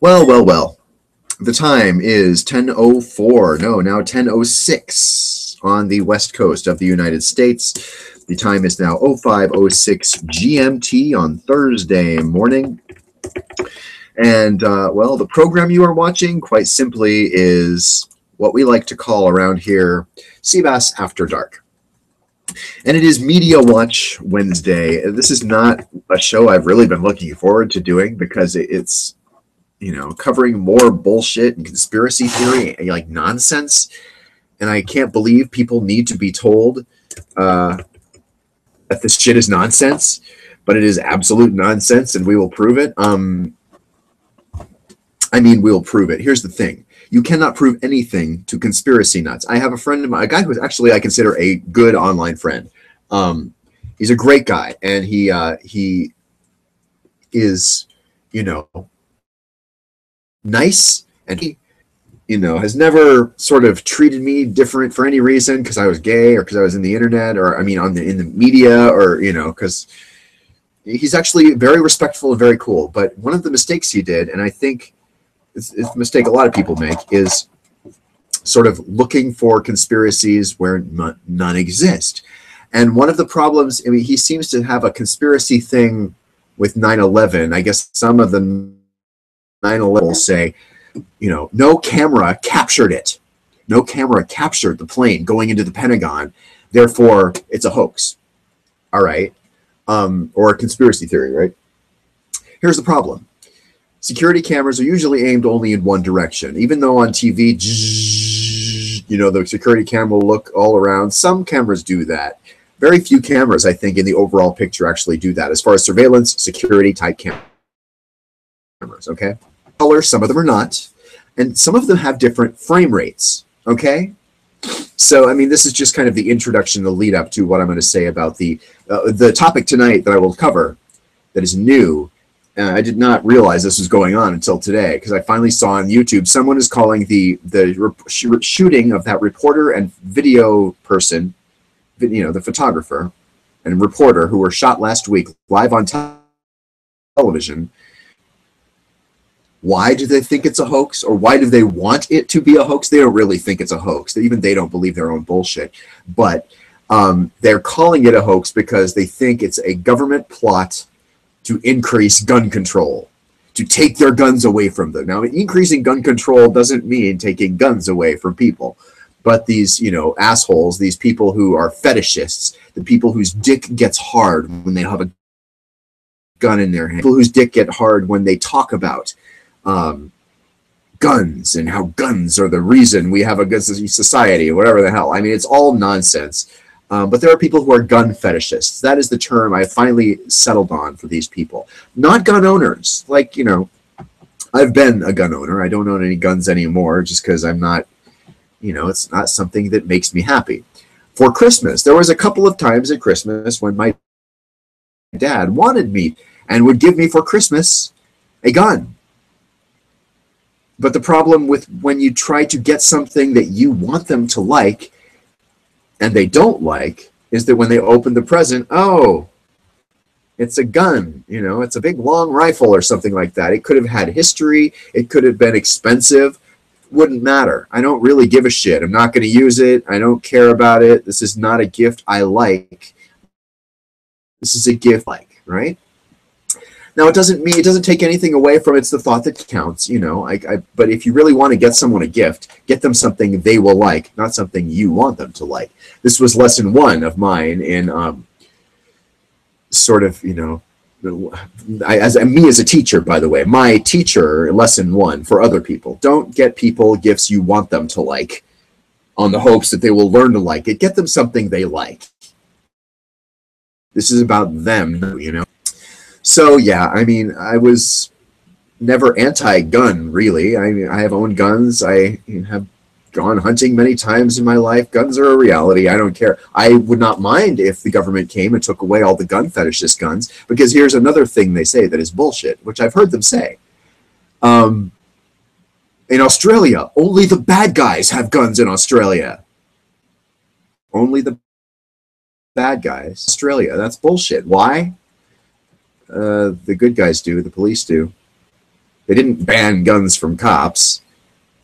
Well, well, well. The time is 10:04. No, now 10:06 on the west coast of the United States. The time is now 05:06 GMT on Thursday morning. And, well, the program you are watching, quite simply, is what we like to call around here cBas After Dark. And it is MediaWatch Wednesday. This is not a show I've really been looking forward to doing because it's covering more bullshit and conspiracy theory, like nonsense. And I can't believe people need to be told that this shit is nonsense, but it is absolute nonsense, and we will prove it. We'll prove it. Here's the thing. You cannot prove anything to conspiracy nuts. I have a friend of mine, a guy who is actually, I consider a good online friend. He's a great guy, and he is, nice, and he has never sort of treated me different for any reason because I was gay or because I was in the internet or in the media or because he's actually very respectful and very cool. But one of the mistakes he did, and I think it's a mistake a lot of people make, is sort of looking for conspiracies where none exist. And one of the problems, he seems to have a conspiracy thing with 9/11. I guess some of the 9/11 will say, no camera captured it. No camera captured the plane going into the Pentagon. Therefore, it's a hoax. All right. Or a conspiracy theory, right? Here's the problem. Security cameras are usually aimed only in one direction. Even though on TV, the security camera will look all around. Some cameras do that. Very few cameras, I think, in the overall picture actually do that. As far as surveillance, security type cameras, okay? Color, some of them are not. And some of them have different frame rates, okay? So, this is just kind of the introduction, the lead up to what I'm going to say about the topic tonight that I will cover that is new. I did not realize this was going on until today because I finally saw on YouTube someone is calling the shooting of that reporter and video person, the photographer and reporter who were shot last week live on television. Why do they think it's a hoax, or why do they want it to be a hoax? They don't really think it's a hoax. Even they don't believe their own bullshit. But they're calling it a hoax because they think it's a government plot to increase gun control, to take their guns away from them. Now, increasing gun control doesn't mean taking guns away from people. But these, assholes, these people who are fetishists, the people whose dick gets hard when they have a gun in their hand, people whose dick get hard when they talk about guns and how guns are the reason we have a good society or whatever the hell. It's all nonsense. But there are people who are gun fetishists. That is the term I finally settled on for these people. Not gun owners. Like, I've been a gun owner. I don't own any guns anymore just because I'm not, it's not something that makes me happy. For Christmas, there was a couple of times at Christmas when my dad wanted me and would give me for Christmas a gun. But the problem with when you try to get something that you want them to like and they don't like is that when they open the present, oh, it's a gun, it's a big long rifle or something like that. It could have had history. It could have been expensive. Wouldn't matter. I don't really give a shit. I'm not going to use it. I don't care about it. This is not a gift I like. This is a gift I like, right? Now, it doesn't take anything away from it's the thought that counts, but if you really want to get someone a gift, get them something they will like, not something you want them to like. This was lesson 1 of mine in sort of, as a teacher, by the way, my teacher, lesson 1 for other people. Don't get people gifts you want them to like on the hopes that they will learn to like it. Get them something they like. This is about them, So, yeah, I was never anti-gun, really. I have owned guns. I have gone hunting many times in my life. Guns are a reality. I don't care. I would not mind if the government came and took away all the gun fetishist guns, because here's another thing they say that is bullshit, which I've heard them say. In Australia, only the bad guys have guns in Australia. Only the bad guys. Australia, that's bullshit. Why? The good guys do, the police do. They didn't ban guns from cops.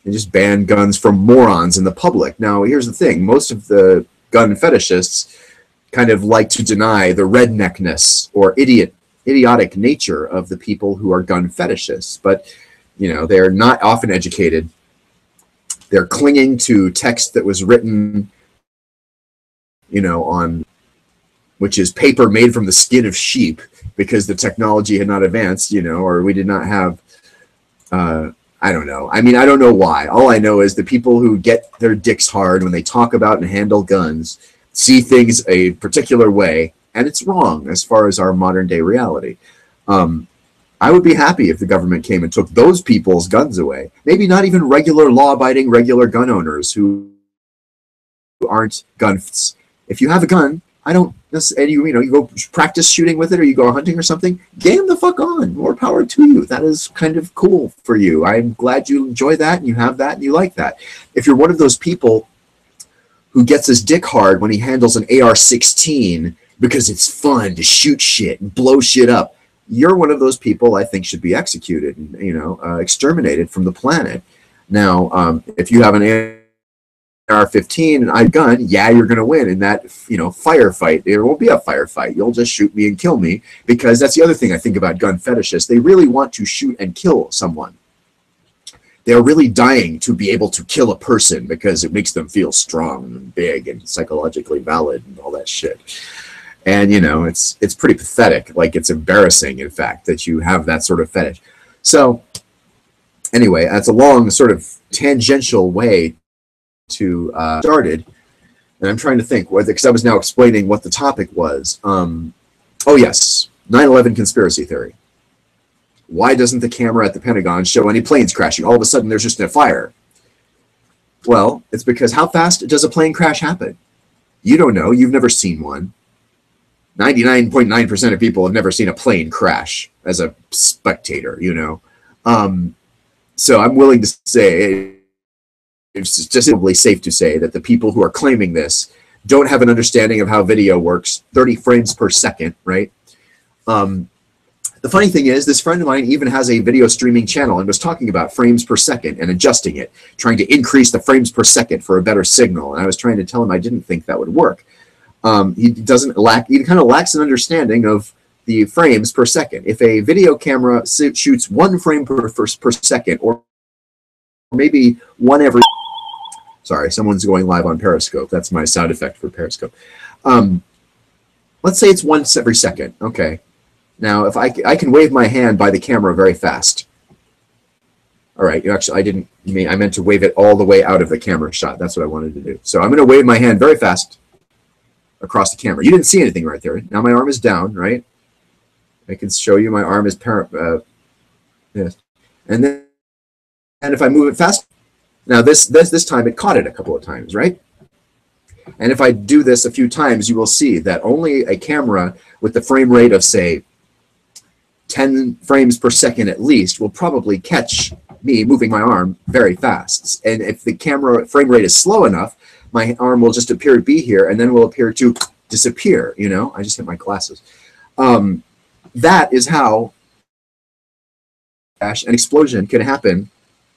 They just banned guns from morons in the public. Now, here's the thing. Most of the gun fetishists kind of like to deny the redneckness or idiotic nature of the people who are gun fetishists. But, you know, they're not often educated. They're clinging to text that was written, you know, on, which is paper made from the skin of sheep, because the technology had not advanced, you know, or we did not have, I don't know. I mean, I don't know why. All I know is the people who get their dicks hard when they talk about and handle guns see things a particular way, and it's wrong as far as our modern day reality. I would be happy if the government came and took those people's guns away. Maybe not even regular law-abiding, regular gun owners who aren't guns. If you have a gun, I don't necessarily, you know, you go practice shooting with it, or you go hunting or something, game the fuck on. More power to you. That is kind of cool for you. I'm glad you enjoy that and you have that and you like that. If you're one of those people who gets his dick hard when he handles an AR-16 because it's fun to shoot shit and blow shit up, you're one of those people I think should be executed and, you know, exterminated from the planet. Now, if you have an AR-15 and I gun, yeah, you're going to win in that, you know, firefight. There won't be a firefight. You'll just shoot me and kill me, because that's the other thing I think about gun fetishists. They really want to shoot and kill someone. They're really dying to be able to kill a person because it makes them feel strong and big and psychologically valid and all that shit. And, you know, it's pretty pathetic. Like, it's embarrassing, in fact, that you have that sort of fetish. So, anyway, that's a long sort of tangential way to started. And I'm trying to think, because I was now explaining what the topic was. Oh, yes, 9/11 conspiracy theory. Why doesn't the camera at the Pentagon show any planes crashing? All of a sudden, there's just a fire. Well, it's because how fast does a plane crash happen? You don't know. You've never seen one. 99.9% of people have never seen a plane crash as a spectator, you know. So I'm willing to say, it's just probably safe to say that the people who are claiming this don't have an understanding of how video works. 30 frames per second, right? The funny thing is, this friend of mine even has a video streaming channel and was talking about frames per second and adjusting it, trying to increase the frames per second for a better signal. And I was trying to tell him I didn't think that would work. He kind of lacks an understanding of the frames per second. If a video camera shoots 1 frame per second, or maybe one every, sorry, someone's going live on Periscope. That's my sound effect for Periscope. Let's say it's once every second. Okay. Now, if I can wave my hand by the camera very fast. All right, actually, I meant to wave it all the way out of the camera shot. That's what I wanted to do. So I'm going to wave my hand very fast across the camera. You didn't see anything right there. Now my arm is down, right? I can show you my arm is yes. And then, and if I move it fast, now this time it caught it a couple of times, right? And if I do this a few times, you will see that only a camera with the frame rate of, say, 10 frames per second at least will probably catch me moving my arm very fast. And if the camera frame rate is slow enough, my arm will just appear to be here and then will appear to disappear, you know? I just hit my glasses. That is how an explosion can happen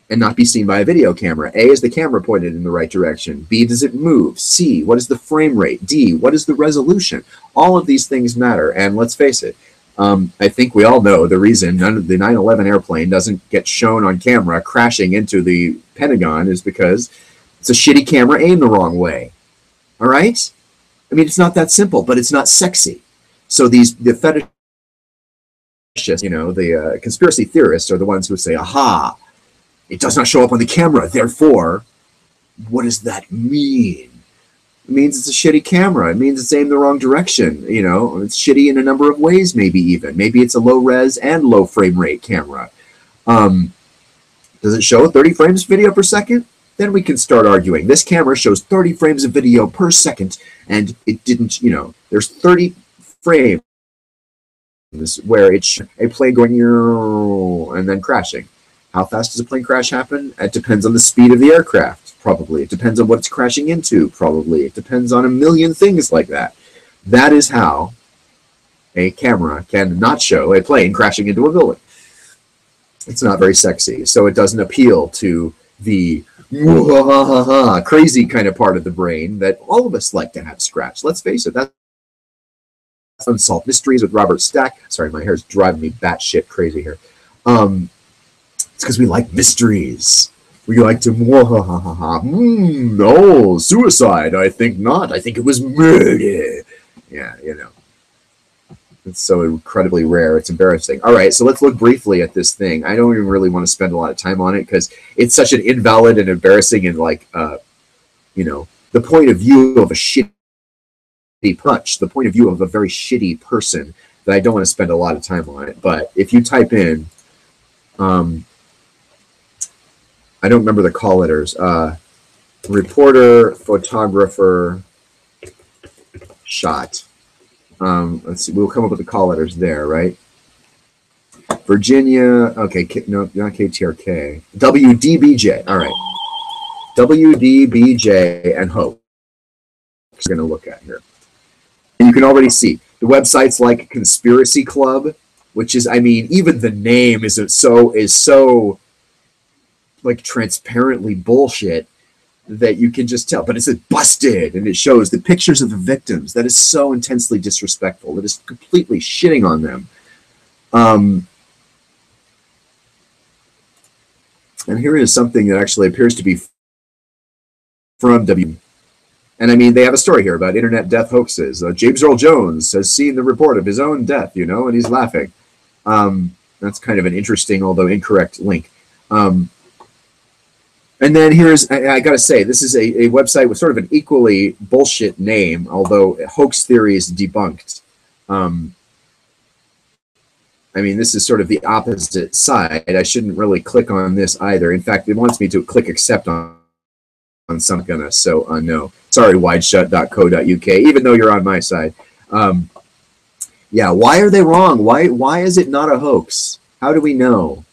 and not be seen by a video camera. A, is the camera pointed in the right direction? B, does it move? C, what is the frame rate? D, what is the resolution? All of these things matter, and let's face it, I think we all know the reason none of the 9/11 airplane doesn't get shown on camera crashing into the Pentagon is because it's a shitty camera aimed the wrong way. All right? I mean, it's not that simple, but it's not sexy. So the fetishists, you know, the conspiracy theorists are the ones who say, aha, it does not show up on the camera. Therefore, what does that mean? It means it's a shitty camera. It means it's aimed the wrong direction. You know, it's shitty in a number of ways, maybe even. Maybe it's a low res and low frame rate camera. Does it show 30 frames video per second? Then we can start arguing. This camera shows 30 frames of video per second, and it didn't, you know, there's 30 frames where it's a plane going and then crashing. How fast does a plane crash happen? It depends on the speed of the aircraft, probably. It depends on what it's crashing into, probably. It depends on a million things like that. That is how a camera can not show a plane crashing into a building. It's not very sexy, so it doesn't appeal to the crazy kind of part of the brain that all of us like to have scratched. Let's face it, that's Unsolved Mysteries with Robert Stack. Sorry, my hair's driving me batshit crazy here. It's because we like mysteries. We like to no, suicide. I think not. I think it was murder. Yeah, you know. It's so incredibly rare. It's embarrassing. All right, so let's look briefly at this thing. I don't even really want to spend a lot of time on it because it's such an invalid and embarrassing and like, you know, the point of view of a shitty punch, the point of view of a very shitty person that I don't want to spend a lot of time on it. But if you type in, I don't remember the call letters, reporter, photographer, shot. Let's see, we'll come up with the call letters there, right? Virginia, okay, no, not KTRK. WDBJ, all right. WDBJ and hoax. We're going to look at here. And you can already see the websites like Conspiracy Club, which is, I mean, even the name is so like transparently bullshit that you can just tell, but it's busted, and it shows the pictures of the victims. That is so intensely disrespectful. It is completely shitting on them. And here is something that actually appears to be from W. And I mean, they have a story here about internet death hoaxes. James Earl Jones has seen the report of his own death, you know, and he's laughing. That's kind of an interesting, although incorrect link. And then here's, I got to say, this is a website with sort of an equally bullshit name, although hoax theory is debunked. I mean, this is sort of the opposite side. I shouldn't really click on this either. In fact, it wants me to click accept on something, so no. Sorry, wideshut.co.uk, even though you're on my side. Yeah, why are they wrong? Why is it not a hoax? How do we know?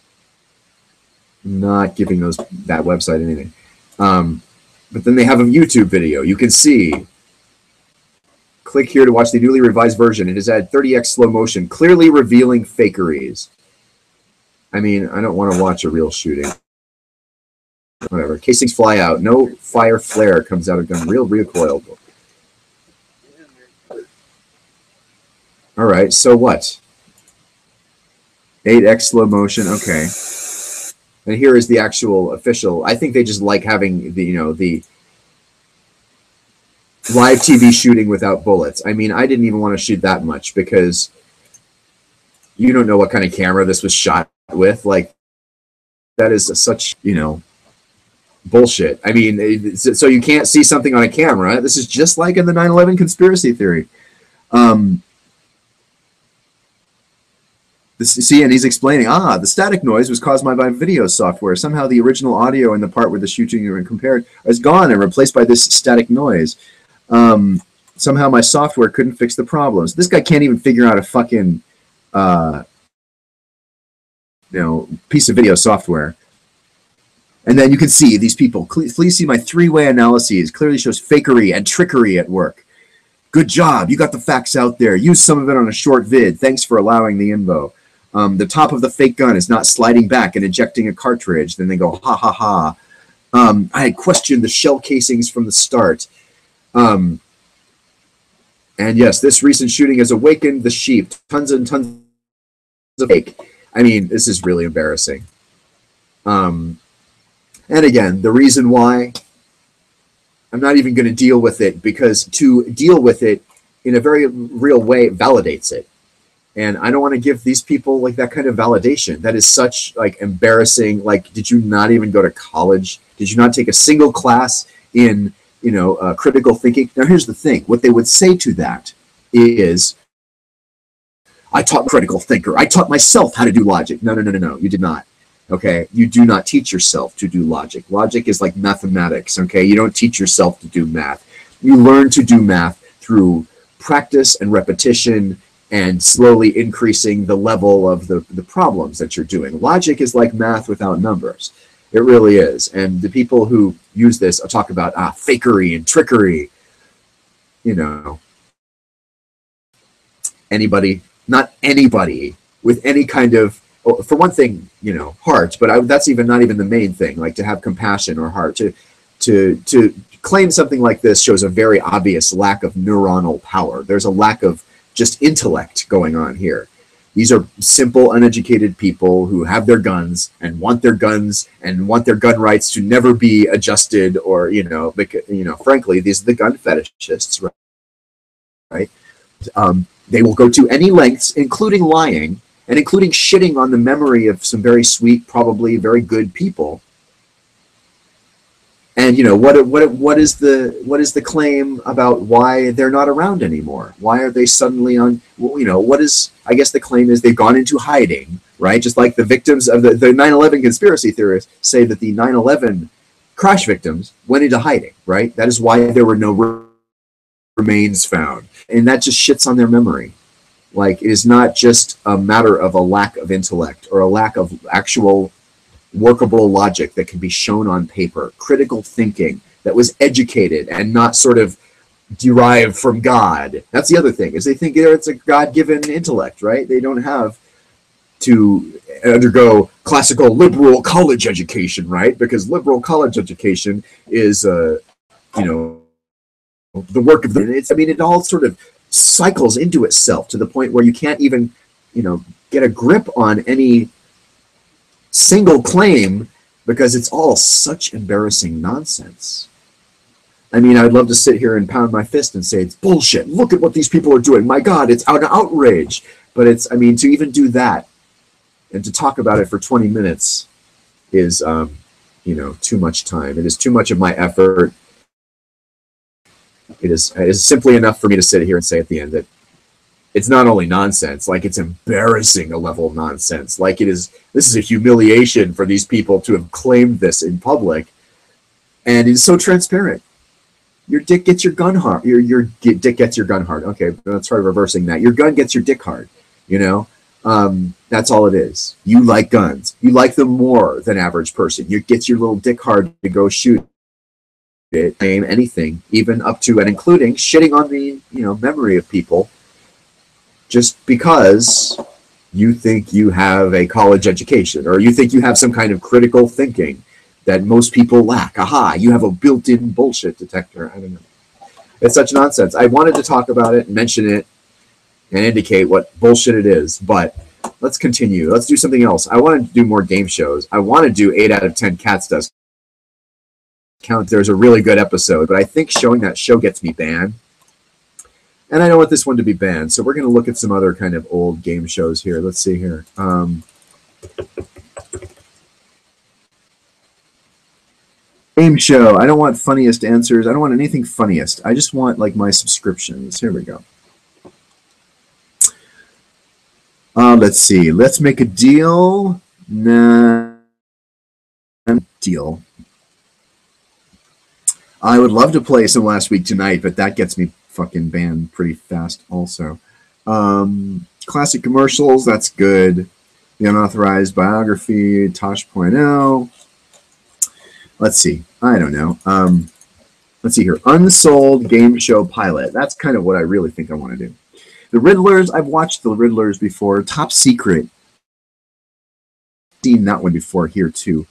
Not giving that website anything. But then they have a YouTube video. You can see. Click here to watch the newly revised version. It is at 30x slow motion, clearly revealing fakeries. I mean, I don't want to watch a real shooting. Whatever. Casings fly out. No fire flare comes out of gun. Real recoil. All right. So what? 8x slow motion. Okay. And here is the actual official. I think they just like having the, you know, the live TV shooting without bullets. I mean, I didn't even want to shoot that much because you don't know what kind of camera this was shot with. Like, that is such, you know, bullshit. I mean, so you can't see something on a camera. This is just like in the 9/11 conspiracy theory. See, and he's explaining, the static noise was caused by my video software. Somehow the original audio in the part where the shooting are compared is gone and replaced by this static noise. Somehow my software couldn't fix the problems. This guy can't even figure out a fucking, you know, piece of video software. And then you can see these people. Please see my three-way analyses. Clearly shows fakery and trickery at work. Good job. You got the facts out there. Use some of it on a short vid. Thanks for allowing the info. The top of the fake gun is not sliding back and ejecting a cartridge. Then they go, ha, ha, ha. I had questioned the shell casings from the start. And yes, this recent shooting has awakened the sheep. Tons and tons of fake. I mean, this is really embarrassing. And again, the reason why I'm not even going to deal with it, because to deal with it in a very real way validates it. And I don't want to give these people like that kind of validation. That is such like embarrassing. Like, did you not even go to college? Did you not take a single class in, you know, critical thinking? Now, here's the thing. What they would say to that is, I taught critical thinker. I taught myself how to do logic. No, no, no, no, no. You did not. Okay, you do not teach yourself to do logic. Logic is like mathematics, okay? You don't teach yourself to do math. You learn to do math through practice and repetition and slowly increasing the level of the problems that you're doing. Logic is like math without numbers. It really is. And the people who use this talk about fakery and trickery. You know, anybody, not anybody with any kind of for one thing, you know, heart, but that's not even the main thing, like to have compassion or heart. To claim something like this shows a very obvious lack of neuronal power. There's a lack of just intellect going on here. These are simple, uneducated people who have their guns and want their gun rights to never be adjusted, or, you know, because, you know, frankly, these are the gun fetishists, right? They will go to any lengths, including lying and including shitting on the memory of some very sweet, probably very good people. And, you know, what is the claim about why they're not around anymore? Why are they suddenly on? Well, you know, I guess the claim is they've gone into hiding, right? Just like the victims of the 9/11 conspiracy theorists say that the 9/11 crash victims went into hiding, right? That is why there were no remains found, and that just shits on their memory. Like, it is not just a matter of a lack of intellect or a lack of actual workable logic that can be shown on paper, critical thinking that was educated and not sort of derived from God. That's the other thing, is they think it's a God-given intellect, right? They don't have to undergo classical liberal college education, right? Because liberal college education is, you know, the work of it all sort of cycles into itself to the point where you can't even, you know, get a grip on any single claim, because it's all such embarrassing nonsense. I mean, I'd love to sit here and pound my fist and say it's bullshit. Look at what these people are doing. My God, it's an outrage. But it's, I mean, to even do that and to talk about it for 20 minutes is, you know, too much time. It is too much of my effort. It is simply enough for me to sit here and say at the end that it's not only nonsense, like it's embarrassing a level of nonsense. Like this is a humiliation for these people to have claimed this in public. And it's so transparent. Your dick gets your gun hard. Your dick gets your gun hard. Okay, let's try reversing that. Your gun gets your dick hard, you know? That's all it is. You like guns. You like them more than average person. You get your little dick hard to go shoot it, aim anything, even up to and including shitting on the, you know, memory of people, just because you think you have a college education or you think you have some kind of critical thinking that most people lack. Aha, you have a built-in bullshit detector. I don't know. It's such nonsense. I wanted to talk about it, mention it, and indicate what bullshit it is, but let's continue. Let's do something else. I wanted to do more game shows. I want to do 8 out of 10 Cats Does Count. There's a really good episode, but I think showing that show gets me banned. And I don't want this one to be banned, so we're going to look at some other kind of old game shows here. Let's see here. Game show. I don't want funniest answers. I don't want anything funniest. I just want, like, my subscriptions. Here we go. Let's see. Let's make a deal. Nah. Deal. I would love to play some Last Week Tonight, but that gets me fucking banned pretty fast also. Classic commercials, that's good. The unauthorized biography, Tosh.0. Let's see. I don't know. Let's see here. Unsold game show pilot. That's kind of what I really think I want to do. The Riddlers, I've watched the Riddlers before. Top Secret. Seen that one before here too.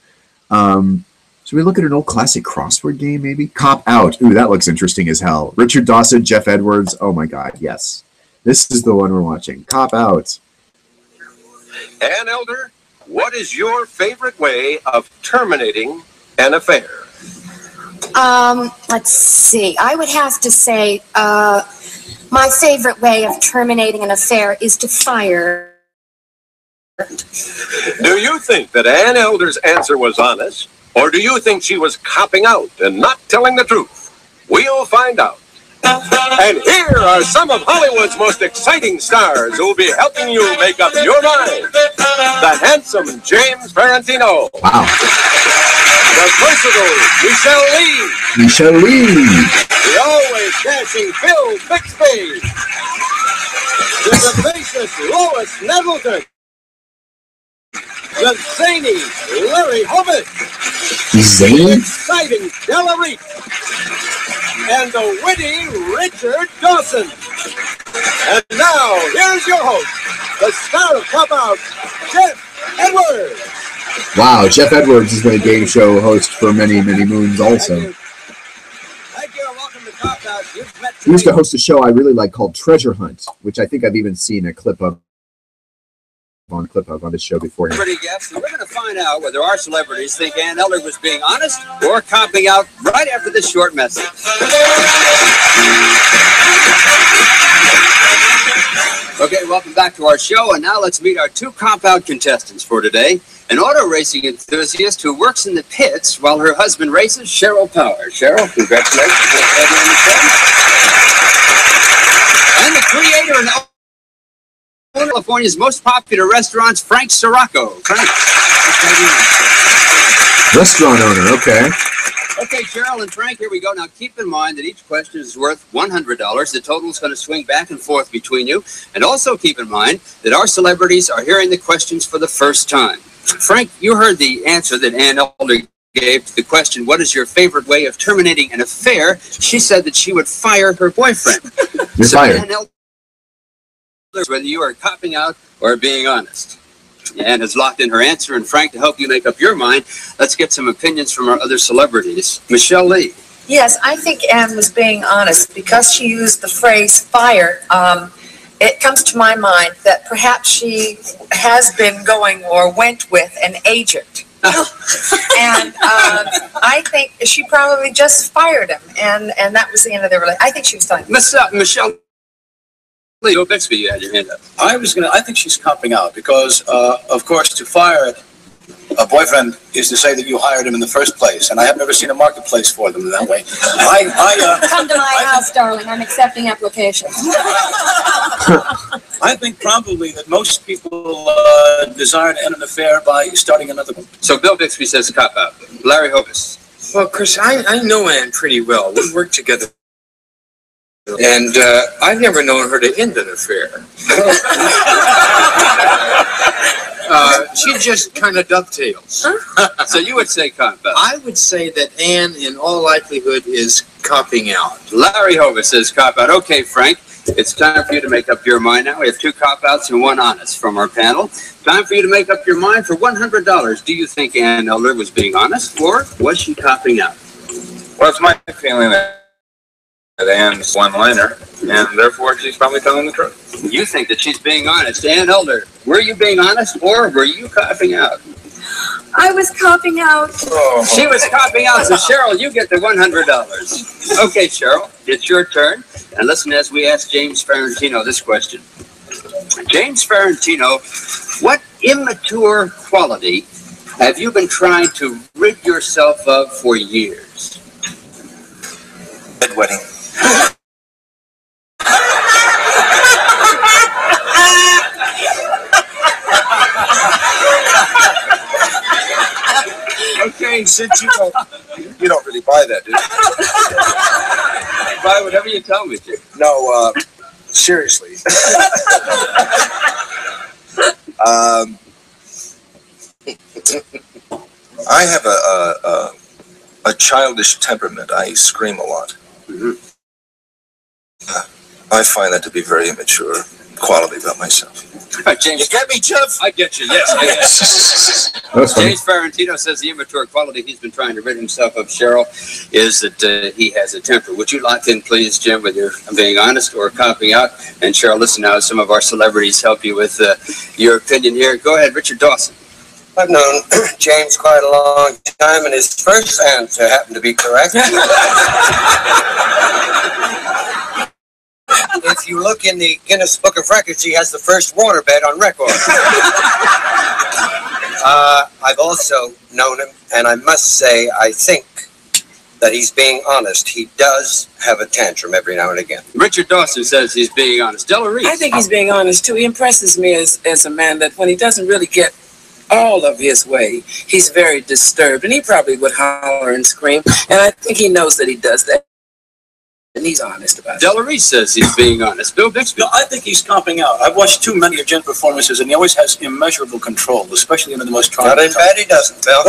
Should we look at an old classic crossword game, maybe? Cop Out. Ooh, that looks interesting as hell. Richard Dawson, Jeff Edwards. Oh my God, yes. This is the one we're watching. Cop Out. Ann Elder, what is your favorite way of terminating an affair? Let's see. I would have to say my favorite way of terminating an affair is to fire. Do you think that Ann Elder's answer was honest? Or do you think she was copping out and not telling the truth? We'll find out. And here are some of Hollywood's most exciting stars who will be helping you make up your mind. The handsome James Ferrantino. Wow. The versatile Michelle Lee. Michelle Lee. The always dashing Bill Bixby. The vivacious Lois Nettleton. The zany Larry Hobbit. Zany? The exciting Della Reese. And the witty Richard Dawson. And now, here's your host, the star of Cop Out, Jeff Edwards. Wow, Jeff Edwards has been a game show host for many, many moons also. Thank you, and welcome to Cop Out. You've met He used to host a show I really like called Treasure Hunt, which I think I've even seen a clip of on this show before. Pretty guests, and we're going to find out whether our celebrities think Ann Elder was being honest or copping out right after this short message. Okay, welcome back to our show, and now let's meet our two cop-out contestants for today. An auto racing enthusiast who works in the pits while her husband races, Cheryl Power. Cheryl, congratulations. And the creator and owner of California's most popular restaurants, Frank Sirocco. Frank. Restaurant owner, okay. Okay, Cheryl and Frank, here we go. Now, keep in mind that each question is worth $100. The total is going to swing back and forth between you. And also keep in mind that our celebrities are hearing the questions for the first time. Frank, you heard the answer that Ann Elder gave to the question, what is your favorite way of terminating an affair? She said that she would fire her boyfriend. You're fired. Ann Elder, whether you are copping out or being honest. Ann has locked in her answer, and Frank, to help you make up your mind, let's get some opinions from our other celebrities. Michelle Lee. Yes, I think Ann was being honest because she used the phrase fire. It comes to my mind that perhaps she has been going or went with an agent. And I think she probably just fired him, and that was the end of their relationship. I think she was telling Michelle Leo Bixby, you had your hand up. I think she's copping out because, of course, to fire a boyfriend is to say that you hired him in the first place, and I have never seen a marketplace for them in that way. Come to my house, darling. I'm accepting applications. I think probably that most people desire to end an affair by starting another one. So Bill Bixby says cop out. Larry Hovis. Well, Chris, I know Ann pretty well. We work together. And I've never known her to end an affair. She just kind of dovetails. So you would say cop out. I would say that Ann, in all likelihood, is copping out. Larry Hovis says cop out. Okay, Frank, it's time for you to make up your mind now. We have two cop outs and one honest from our panel. Time for you to make up your mind for $100. Do you think Ann Elder was being honest, or was she copping out? Well, it's my feeling that Ann's one-liner, and therefore she's probably telling the truth. You think that she's being honest. Ann Elder, were you being honest, or were you copping out? I was copping out. Oh. She was copping out, so Cheryl, you get the $100. Okay, Cheryl, it's your turn. And listen as we ask James Ferrantino this question. James Ferrantino, what immature quality have you been trying to rid yourself of for years? Bedwetting. Okay, Since you don't really buy that, do you? buy whatever you tell me to. No, seriously. I have a childish temperament. I scream a lot. Mm-hmm. I find that to be very immature quality about myself. James, You get me, Jeff? I get you, yes. That was funny. James Ferrantino says the immature quality he's been trying to rid himself of, Cheryl, is that he has a temper. Would you lock in, please, Jim, with your being honest or copping out? And Cheryl, listen now, some of our celebrities help you with your opinion here. Go ahead, Richard Dawson. I've known James quite a long time, and his first answer happened to be correct. If you look in the Guinness Book of Records, he has the first waterbed on record. I've also known him, and I must say, I think that he's being honest. He does have a tantrum every now and again. Richard Dawson says he's being honest. Della Reese. I think he's being honest, too. He impresses me as a man that when he doesn't really get all of his way, he's very disturbed, and he probably would holler and scream, and I think he knows that he does that, and he's honest about it. Della Reese says he's being honest. Bill Bixby. No, I think he's copping out. I've watched too many of Jim's performances, and he always has immeasurable control, especially under the most trying Not in bad he doesn't, Bill.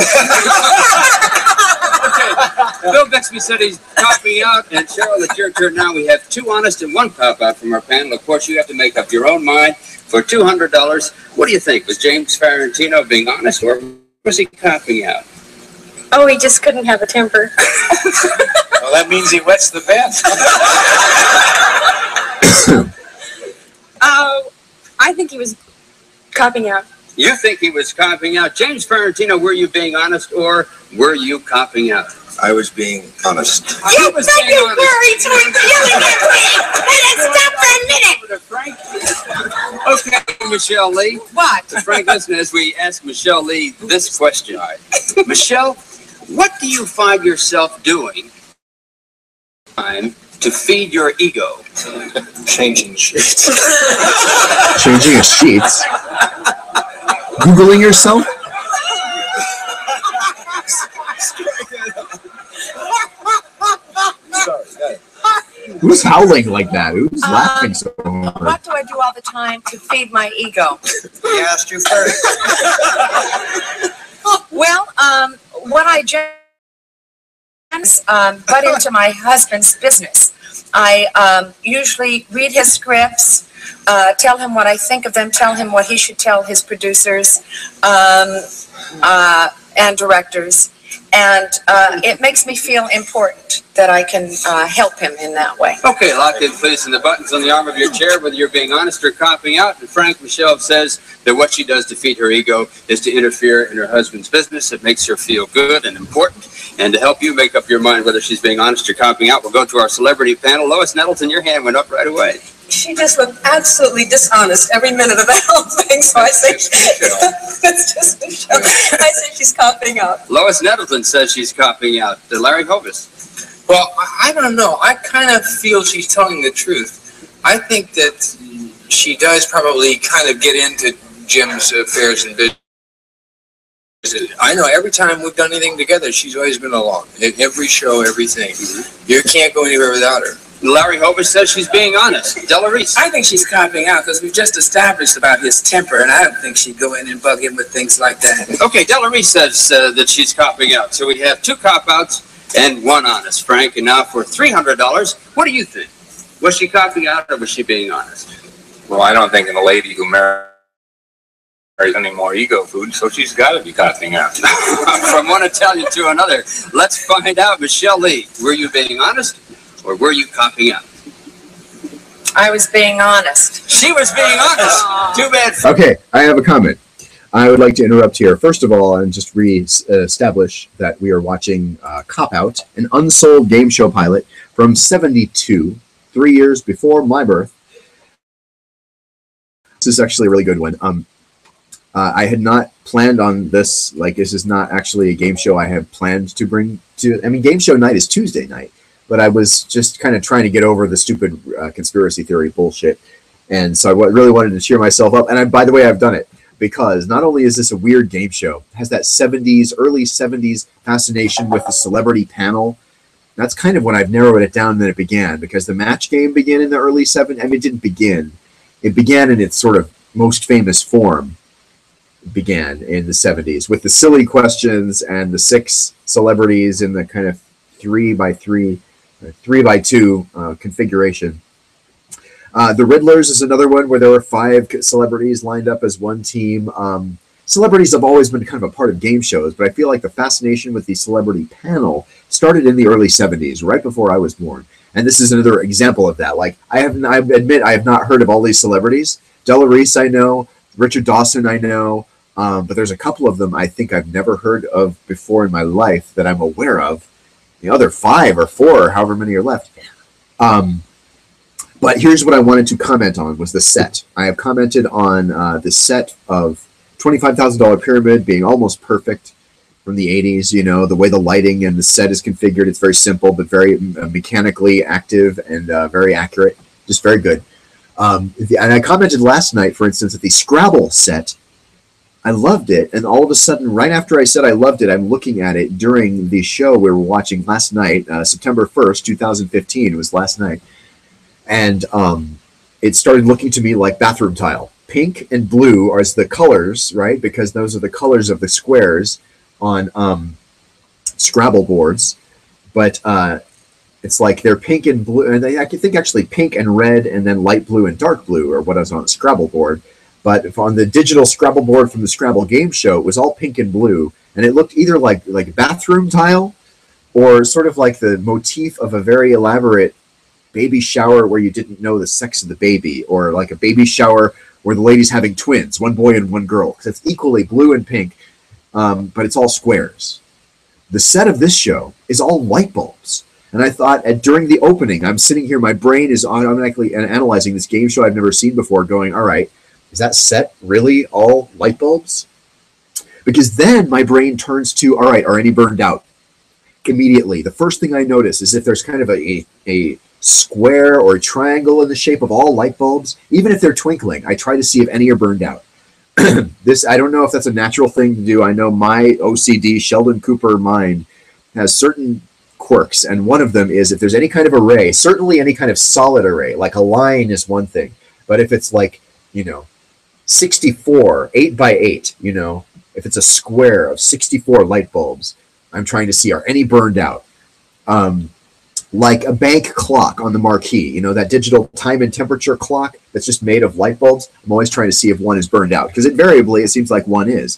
Bill Bixby said he's copying out. And Cheryl, it's your turn now. We have 2 honest and 1 cop-out from our panel. Of course, you have to make up your own mind for $200. What do you think? Was James Farentino being honest, or was he copying out? Oh, he just couldn't have a temper. Well, that means he wets the bed. I think he was copying out. You think he was copying out. James Farentino, were you being honest, or were you copying out? I was being honest. I was being honest. Stop for a minute. Okay, Michelle Lee. What? Frank, listen, as we ask Michelle Lee this question. Michelle, what do you find yourself doing to feed your ego? Changing sheets. Changing your sheets. Googling yourself? Who's howling like that? Who's laughing so hard? What do I do all the time to feed my ego? He asked you first. Well, what I butt into my husband's business. I usually read his scripts, tell him what I think of them, tell him what he should tell his producers and directors. And it makes me feel important that I can help him in that way. Okay, lock in, please, and the buttons on the arm of your chair, whether you're being honest or copying out. And Frank, Michelle says that what she does to feed her ego is to interfere in her husband's business. It makes her feel good and important. And to help you make up your mind whether she's being honest or copying out, we'll go to our celebrity panel. Lois Nettleton, your hand went up right away. She just looked absolutely dishonest every minute of the whole thing, so I say, that's just Michelle. I say she's copying out. Lois Nettleton says she's copying out. Larry Hovis. Well, I don't know. I kind of feel she's telling the truth. I think that she does probably kind of get into Jim's affairs and business. I know every time we've done anything together, she's always been along. Every show, everything. You can't go anywhere without her. Larry Hovis says she's being honest. Della Reese. I think she's copying out because we've just established about his temper, and I don't think she'd go in and bug him with things like that. Okay, Della Reese says that she's copying out. So we have 2 cop-outs and 1 honest, Frank. And now for $300, what do you think? Was she copying out or was she being honest? Well, I don't think in a lady who marries any more ego food, so she's got to be copying out. From one Italian to another, let's find out. Michelle Lee, were you being honest or were you copying out? I was being honest. She was being honest. Too bad. Okay, I have a comment. I would like to interrupt here, first of all, and just re-establish that we are watching Cop Out, an unsold game show pilot from '72, 3 years before my birth. This is actually a really good one. I had not planned on this. Like, this is not actually a game show I have planned to bring to. I mean, game show night is Tuesday night, but I was just kind of trying to get over the stupid conspiracy theory bullshit, and so I really wanted to cheer myself up. And by the way, I've done it because not only is this a weird game show, it has that early '70s fascination with the celebrity panel. That's kind of when I've narrowed it down than it began, because the match game began in the early '70s. I mean, it didn't begin. It began in its sort of most famous form. Began in the '70s with the silly questions and the 6 celebrities in the kind of 3x3, 3x2 configuration. The Riddlers is another one where there were 5 celebrities lined up as one team. Celebrities have always been kind of a part of game shows, but I feel like the fascination with the celebrity panel started in the early '70s, right before I was born. And this is another example of that. Like, I admit I have not heard of all these celebrities. Della Reese I know, Richard Dawson I know, but there's a couple of them I think I've never heard of before in my life that I'm aware of. The other 5 or 4, or however many are left. But here's what I wanted to comment on was the set. I have commented on the set of $25,000 Pyramid being almost perfect from the 80s. You know, the way the lighting and the set is configured, it's very simple, but very mechanically active and very accurate. Just very good. And I commented last night, for instance, that the Scrabble set, I loved it. And all of a sudden, right after I said I loved it, I'm looking at it during the show we were watching last night, September 1st, 2015. It was last night. And it started looking to me like bathroom tile. Pink and blue are the colors, right? Because those are the colors of the squares on Scrabble boards. but it's like they're pink and blue, and I think actually pink and red, and then light blue and dark blue, or what was on the Scrabble board. But if on the digital Scrabble board from the Scrabble game show, it was all pink and blue, and it looked either like bathroom tile, or sort of like the motif of a very elaborate baby shower where you didn't know the sex of the baby, or like a baby shower where the lady's having twins, one boy and one girl, because it's equally blue and pink, but it's all squares. The set of this show is all light bulbs. And I thought during the opening, I'm sitting here, my brain is automatically analyzing this game show I've never seen before, going, all right, is that set really all light bulbs? Because then my brain turns to, all right, are any burned out? Immediately, the first thing I notice is if there's kind of a square or a triangle in the shape of all light bulbs, even if they're twinkling, I try to see if any are burned out. This, I don't know if that's a natural thing to do. I know my OCD, Sheldon Cooper mind has certain quirks, and one of them is if there's any kind of array, certainly any kind of solid array, like a line is one thing, but if it's like, 64, 8 by 8, if it's a square of 64 light bulbs, I'm trying to see are any burned out. Like a bank clock on the marquee, that digital time and temperature clock that's just made of light bulbs. I'm always trying to see if one is burned out, because invariably it seems like one is.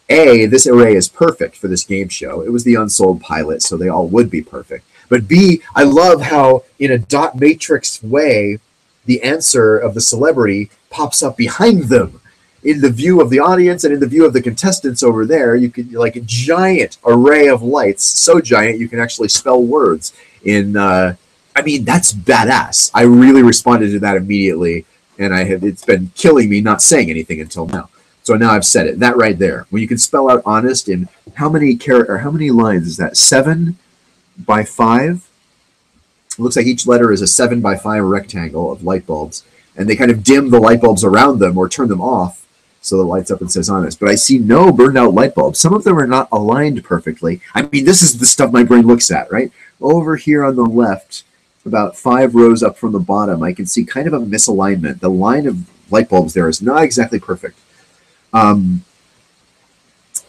A, this array is perfect for this game show. It was the unsold pilot, so they all would be perfect. But B, I love how in a dot matrix way, the answer of the celebrity pops up behind them in the view of the audience and in the view of the contestants over there. You could, like a giant array of lights, so giant you can actually spell words in, I mean, that's badass. I really responded to that immediately, and it's been killing me not saying anything until now. So now I've said it. That right there. When you can spell out honest in how many lines is that? 7 by 5? It looks like each letter is a 7 by 5 rectangle of light bulbs, and they kind of dim the light bulbs around them or turn them off so it lights up and says honest. But I see no burned out light bulbs. Some of them are not aligned perfectly. I mean, this is the stuff my brain looks at, right? Over here on the left, about 5 rows up from the bottom, I can see kind of a misalignment. The line of light bulbs there is not exactly perfect.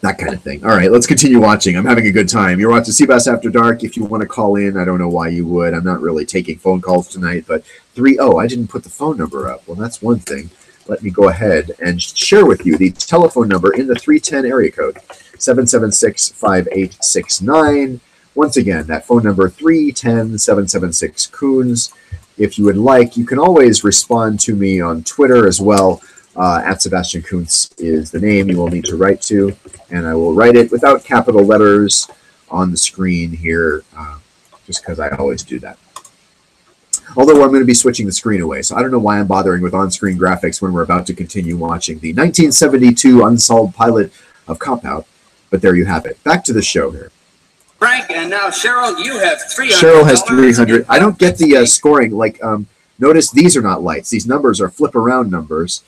That kind of thing. All right, let's continue watching. I'm having a good time. You're watching cBass After Dark. If you want to call in, I don't know why you would. I'm not really taking phone calls tonight, but I didn't put the phone number up. Well, that's one thing. Let me go ahead and share with you the telephone number in the 310 area code, 776-5869. Once again, that phone number, 310-776-COONS. If you would like, you can always respond to me on Twitter as well. At Sebastian Kuntz is the name you will need to write to, and I will write it without capital letters on the screen here, just because I always do that. Although I'm going to be switching the screen away, so I don't know why I'm bothering with on-screen graphics when we're about to continue watching the 1972 unsolved pilot of Cop Out, but there you have it. Back to the show here. Frank, and now Cheryl, you have 300. Cheryl has 300. I don't get the scoring. Like, notice these are not lights. These numbers are flip-around numbers.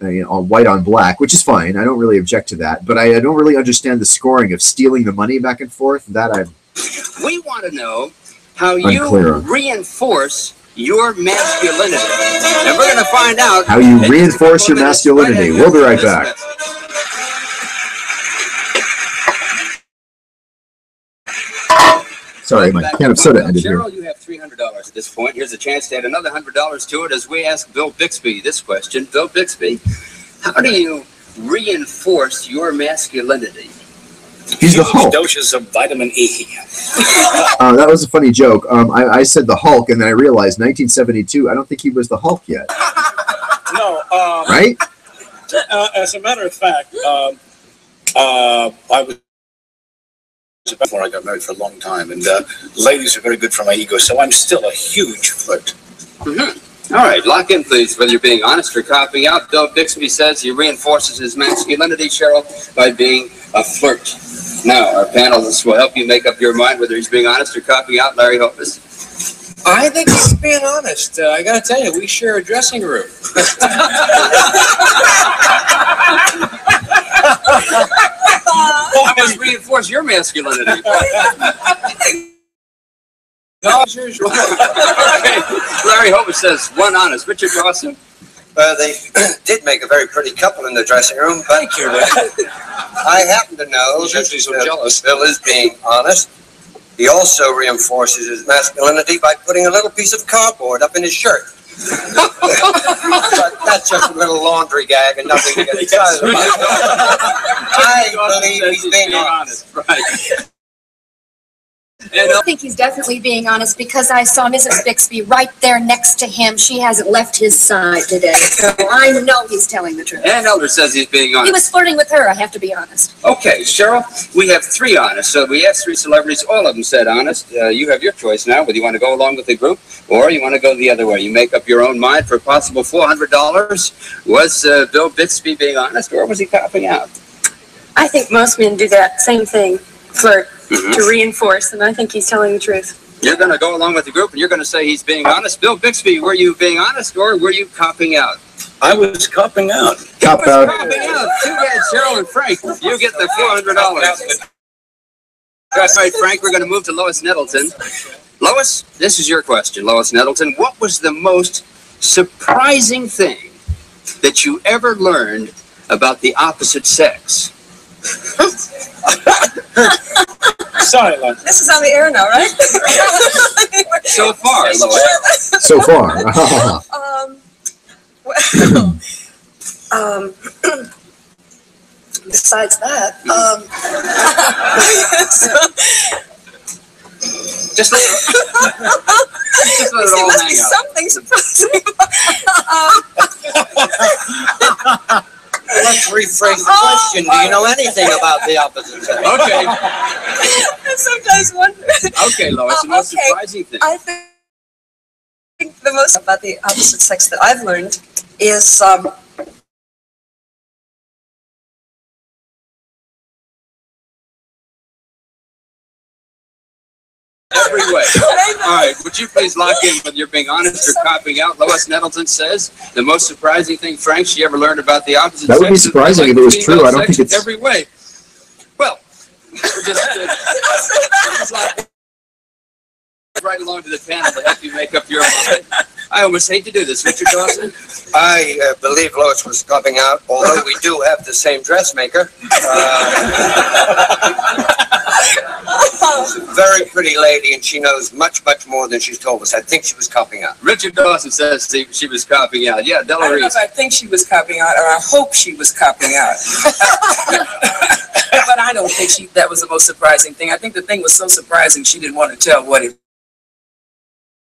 On white on black, which is fine. I don't really object to that, but I don't really understand the scoring of stealing the money back and forth. We want to know how you reinforce your masculinity, and we're going to find out how you reinforce your masculinity. We'll be right back. Sorry, my can of soda ended here. Cheryl, you have $300 at this point. Here's a chance to add another $100 to it as we ask Bill Bixby this question. Bill Bixby, how do you reinforce your masculinity? He's the Hulk. Doses of vitamin E. That was a funny joke. I said the Hulk, and then I realized 1972. I don't think he was the Hulk yet. No. Right? As a matter of fact, I was before I got married for a long time, and ladies are very good for my ego, so I'm still a huge flirt. All right, lock in, please, whether you're being honest or copying out. Bill Bixby says he reinforces his masculinity, Cheryl, by being a flirt. Now, our panelists will help you make up your mind whether he's being honest or copying out. Larry Hopus. I think he's being honest. I got to tell you, we share a dressing room. I must reinforce your masculinity. No, sure. Okay. Larry Hopus says one honest. Richard Dawson. They did make a very pretty couple in the dressing room, but I happen to know that so jealous. Bill is being honest. He also reinforces his masculinity by putting a little piece of cardboard up in his shirt. But that's just a little laundry gag and nothing to get excited about. I believe he's being honest. And I think he's definitely being honest because I saw Mrs. Bixby right there next to him. She hasn't left his side today, so I know he's telling the truth. And Elder says he's being honest. He was flirting with her, I have to be honest. Okay, Cheryl, we have 3 honest. So we asked 3 celebrities, all of them said honest. You have your choice now, whether you want to go along with the group or you want to go the other way. You make up your own mind for a possible $400. Was Bill Bixby being honest or was he copping out? I think most men do that same thing, flirt, to reinforce, and I think he's telling the truth. You're going to go along with the group and you're going to say he's being honest. Bill Bixby, were you being honest or were you copping out? I was copping out. Cop out. Copping out. Too bad, Cheryl and Frank. You get the $400. That's right, Frank. We're going to move to Lois Nettleton. Lois, this is your question, Lois Nettleton. What was the most surprising thing that you ever learned about the opposite sex? Sorry, Lois. This is on the air now, right? So far, Lois. So far. Besides that, Just let it all must hang be out. something surprising. Let's rephrase the question. Do you know anything about the opposite sex? Okay. I sometimes wonder. Okay, Lois, the most surprising thing. I think the most about the opposite sex that I've learned is Every way. All right, would you please lock in whether you're being honest or copping out? Lois Nettleton says the most surprising thing, Frank, she ever learned about the opposite sex. That would be surprising if it was true. I don't think it's... Every way. Well, we're just right along to the panel to help you make up your mind. I almost hate to do this. Richard Dawson? I believe Lois was copping out, although we do have the same dressmaker. She's a very pretty lady, and she knows much, much more than she's told us. I think she was copping out. Richard Dawson says she was copping out. Yeah, I don't know Delarice. if I think she was copping out, or I hope she was copping out. But I don't think that was the most surprising thing. I think the thing was so surprising she didn't want to tell what it.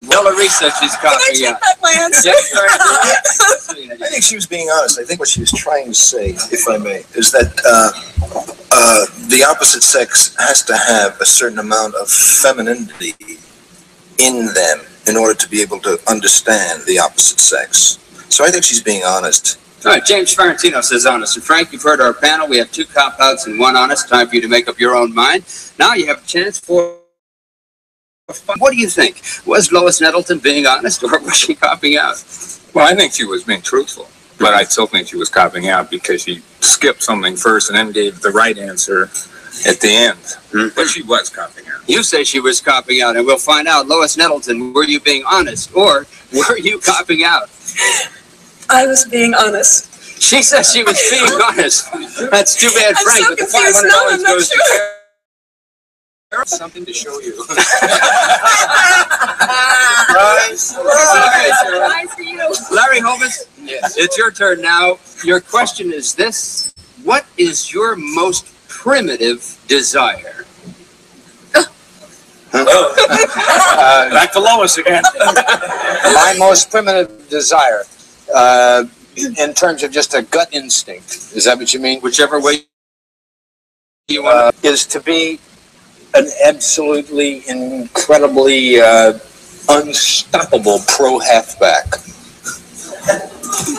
Delarice says she's copping out. my answer. I think she was being honest. I think what she was trying to say, if I may, is that the opposite sex has to have a certain amount of femininity in them in order to be able to understand the opposite sex. So I think she's being honest. All right, James Farentino says honest. And Frank, you've heard our panel. We have 2 cop-outs and 1 honest. Time for you to make up your own mind. Now you have a chance for fun. What do you think? Was Lois Nettleton being honest or was she copping out? Well, I think she was being truthful, but I still think she was copping out because she skipped something first and then gave the right answer at the end. But she was copping out. You say she was copping out, and we'll find out. Lois Nettleton, were you being honest or were you copping out? I was being honest. She says she was being honest. That's too bad, I'm Frank. so But the confused now, I'm $500 not goes to sure. Something to show you. Larry Holmes, it's your turn now. Your question is this: what is your most primitive desire? Back to Lois again. My most primitive desire, in terms of just a gut instinct, is that what you mean? Whichever way you want, is to be an absolutely incredibly unstoppable pro halfback.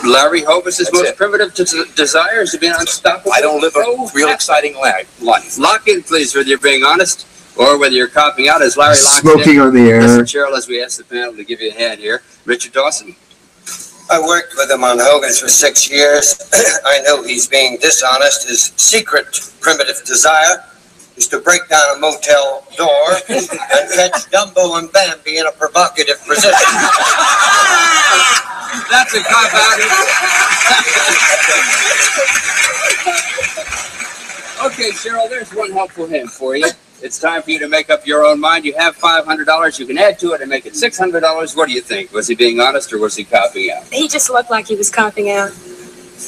Larry Hovis' most primitive desire is to be an unstoppable. I don't live a real exciting life. Lock in, please, whether you're being honest or whether you're copping out. As Larry locks Smoking in, on the air. Listen, Cheryl, as we ask the panel to give you a hand here. Richard Dawson. I worked with him on Hogan's for 6 years. I know he's being dishonest. His secret primitive desire is to break down a motel door and catch Dumbo and Bambi in a provocative position. That's a cop out. Okay, Cheryl, there's one helpful hint for you. it's time for you to make up your own mind. You have $500. You can add to it and make it $600. What do you think? Was he being honest or was he copying out? He just looked like he was copying out.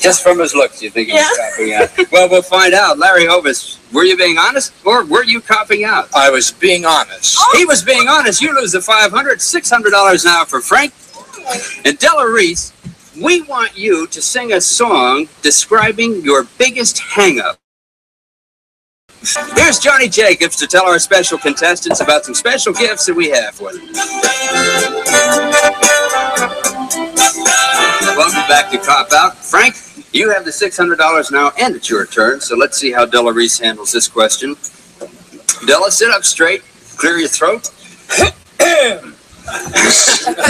Just from his looks, you think he was copying out? Well, we'll find out. Larry Hovis, were you being honest or were you copying out? I was being honest. He was being honest. You lose the $500. $600 now for Frank. And Della Reese, we want you to sing a song describing your biggest hang-up. Here's Johnny Jacobs to tell our special contestants about some special gifts that we have for them. Welcome back to Cop Out. Frank, you have the $600 now, and it's your turn, so let's see how Della Reese handles this question. Della, sit up straight, clear your throat.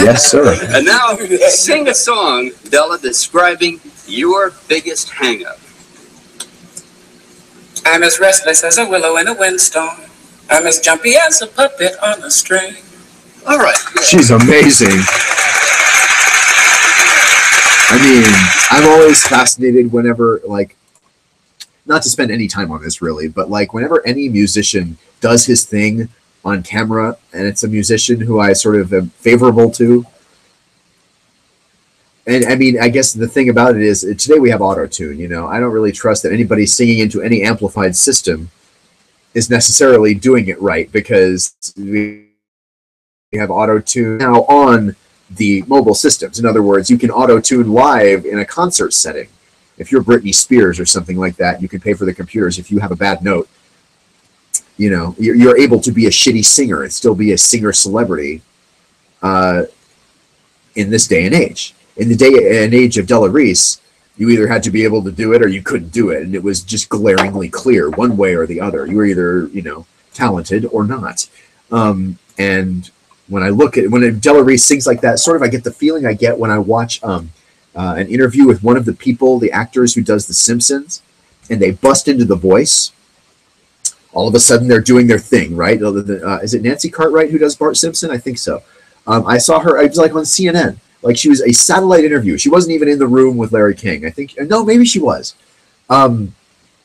Yes, sir. And now, sing a song, Della, describing your biggest hang-up. I'm as restless as a willow in a windstorm. I'm as jumpy as a puppet on a string. All right. She's amazing. I mean, I'm always fascinated whenever, like, not to spend any time on this really, but like whenever any musician does his thing on camera and it's a musician who I sort of am favorable to. And I mean, I guess the thing about it is today we have auto-tune, you know. I don't really trust that anybody singing into any amplified system is necessarily doing it right because we have auto-tune now on the mobile systems. In other words, you can auto-tune live in a concert setting. If you're Britney Spears or something like that, you can pay for the computers. If you have a bad note, you know, you're able to be a shitty singer and still be a singer celebrity in this day and age. In the day and age of Della Reese, you either had to be able to do it or you couldn't do it. And it was just glaringly clear one way or the other. You were either, you know, talented or not. And when I look at when Della Reese sings like that, sort of I get the feeling I get when I watch an interview with one of the people, the actors who does The Simpsons, and they bust into the voice. All of a sudden they're doing their thing, right? Is it Nancy Cartwright who does Bart Simpson? I think so. I saw her, I was like on CNN. Like she was a satellite interview. She wasn't even in the room with Larry King. I think, no, maybe she was.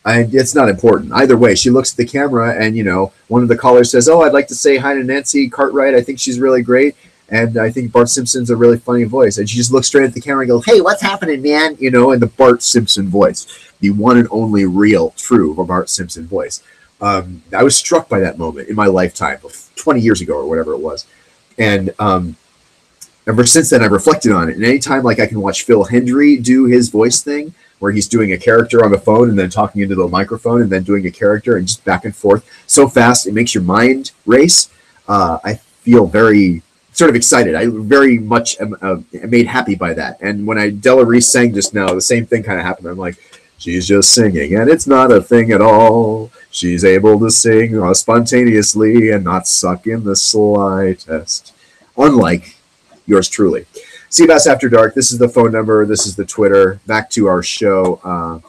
It's not important. Either way, she looks at the camera and, you know, one of the callers says, oh, I'd like to say hi to Nancy Cartwright. I think she's really great. And I think Bart Simpson's a really funny voice. And she just looks straight at the camera and goes, hey, what's happening, man? You know, in the Bart Simpson voice, the one and only real, true Bart Simpson voice. I was struck by that moment in my lifetime, 20 years ago or whatever it was. And ever since then, I've reflected on it. And anytime like I can watch Phil Hendry do his voice thing, where he's doing a character on the phone and then talking into the microphone and then doing a character and just back and forth so fast, it makes your mind race. I feel very sort of excited. I very much am made happy by that. And when Della Reese sang just now, the same thing kind of happened. I'm like, she's just singing and it's not a thing at all. She's able to sing spontaneously and not suck in the slightest. Unlike yours truly. cBasAfterDark, this is the phone number, this is the Twitter. Back to our show.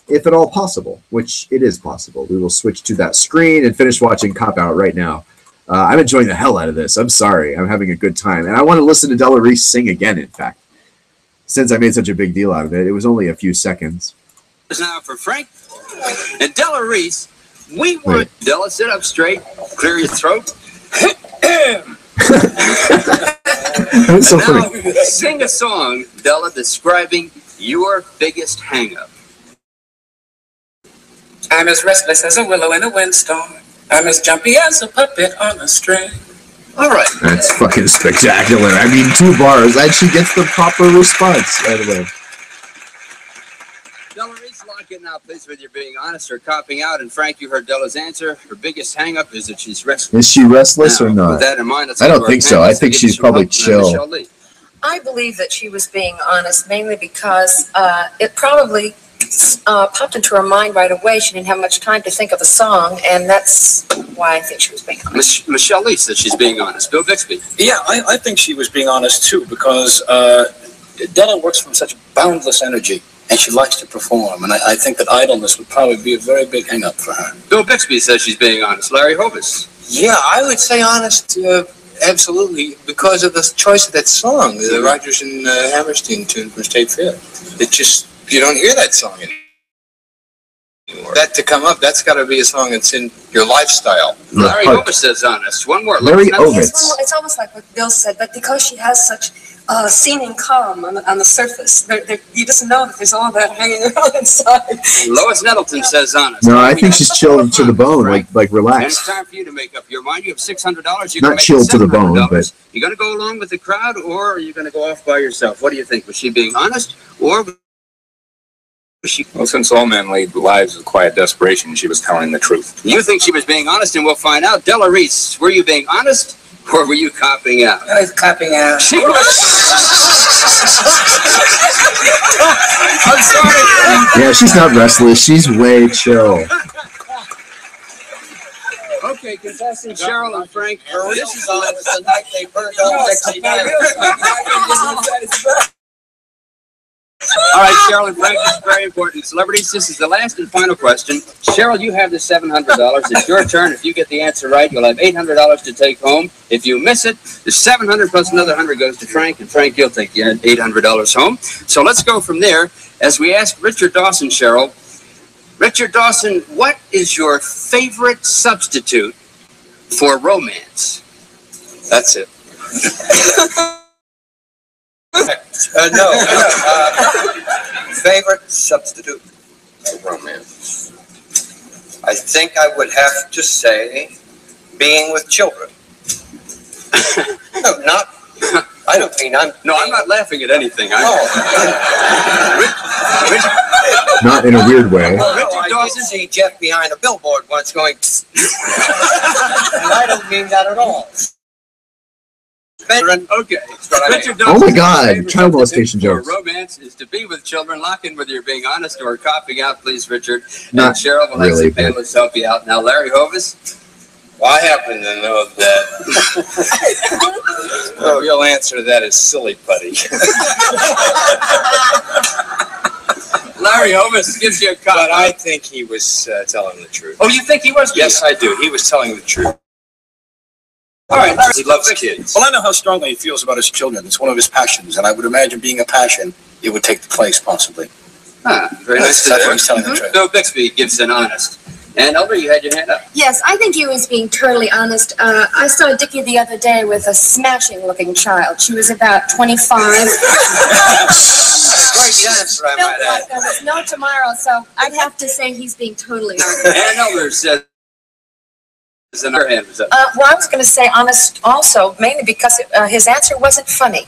If at all possible, which it is possible, we will switch to that screen and finish watching Cop Out right now. I'm enjoying the hell out of this. I'm sorry. I'm having a good time. And I want to listen to Della Reese sing again, in fact. Since I made such a big deal out of it, it was only a few seconds. Now for Frank and Della Reese, we want Della, sit up straight, clear your throat. That's so now, funny. Sing a song, Della, describing your biggest hang-up. I'm as restless as a willow in a windstorm. I'm as jumpy as a puppet on a string. All right. That's fucking spectacular. I mean, 2 bars, and she gets the proper response right away. Della Reese, lock in now, please, whether you're being honest or copping out. And Frank, you heard Della's answer. Her biggest hang-up is that she's restless. Is she restless now, or not? With that in mind, I don't think so. I think she's probably chill. I believe that she was being honest mainly because it probably popped into her mind right away. She didn't have much time to think of a song, and that's why I think she was being honest. Michelle Lee said she's being honest. Bill Bixby. Yeah, I think she was being honest too, because Della works from such boundless energy, and she likes to perform, and I think that idleness would probably be a very big hang-up for her. Bill Bixby says she's being honest. Larry Hovis. Yeah, I would say honest, absolutely, because of the choice of that song, the Rodgers and Hammerstein tune from State Fair. It just, you don't hear that song that to come up, that's got to be a song that's in your lifestyle. Larry Ovitz says honest. One more. Larry Yes, Ovitz. it's almost like what Bill said, but because she has such seeming calm on the surface, you just know that there's all that hanging around inside. Lois Nettleton says honest. No, I think she's chilled to the bone, like And it's relaxed. time for you to make up your mind. You have $600. Not chilled to the bone, but You going to go along with the crowd, or are you going to go off by yourself? What do you think? Was she being honest, or was she? Well, since all men lead lives of quiet desperation, she was telling the truth. You think she was being honest, and we'll find out. Della Reese, were you being honest, or were you copping out? I was copying out. She was. I'm sorry. yeah, she's not restless. She's way chill. Okay, contestants Cheryl and Frank. This is on the night they burned all Dixie down. All right, Cheryl and Frank, this is very important. Celebrities, this is the last and final question. Cheryl, you have the $700. It's your turn. If you get the answer right, you'll have $800 to take home. If you miss it, the $700 plus another $100 goes to Frank, and Frank, you'll take the $800 home. So let's go from there. As we ask Richard Dawson, Cheryl. Richard Dawson, what is your favorite substitute for romance? That's it. Favorite substitute for romance? I think I would have to say being with children. No, not. I don't mean I'm. No, I'm not laughing at anything. Not in a weird way. I did see Jeff behind a billboard once going, and I don't mean that at all. Okay. Richard Oh my Dawson's God, favorite child molestation substitute for jokes. romance is to be with children. Lock in whether you're being honest or copping out, please, Richard. Not and Cheryl will really, have some panelists help you out. Now, Larry Hovis. Well, I happen to know that the real answer to that is silly putty. Larry Hovis gives you a cop. But I think he was telling the truth. Oh, you think he was? Yes, I do. He was telling the truth. All right, Larry. He loves kids. Well, I know how strongly he feels about his children. It's one of his passions, and I would imagine being a passion, it would take the place, possibly. Very nice. That's why he's telling the truth. Bill Bixby gives an honest. And Elder, you had your hand up. Yes, I think he was being totally honest. I saw Dickie the other day with a smashing-looking child. She was about 25. Great dancer, I might add. There was no tomorrow, so I'd have to say he's being totally honest. And Elder says, and her hand was up. Well, I was going to say honest also, mainly because his answer wasn't funny.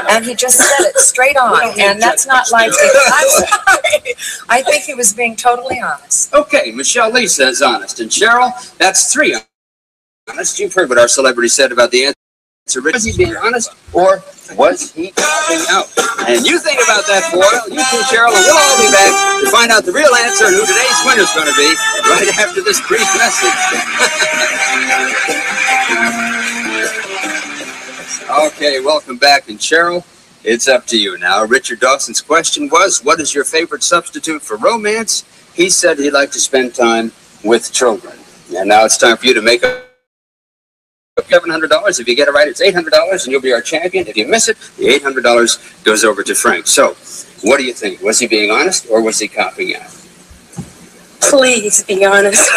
And he just said it straight on, and that's not like I'm sorry. I think he was being totally honest. Okay, Michelle Lee says honest. And Cheryl, that's 3 honest. You've heard what our celebrity said about the answer. Was he being honest, or was he copping out? And you think about that for a while. You too, Cheryl, and we'll all be back to find out the real answer and who today's winner's going to be right after this brief message. Okay, welcome back. And Cheryl, it's up to you now. Richard Dawson's question was, what is your favorite substitute for romance? He said he'd like to spend time with children. And now it's time for you to make up $700. If you get it right, it's $800, and you'll be our champion. If you miss it, the $800 goes over to Frank. So, what do you think? Was he being honest, or was he copping out? Please be honest.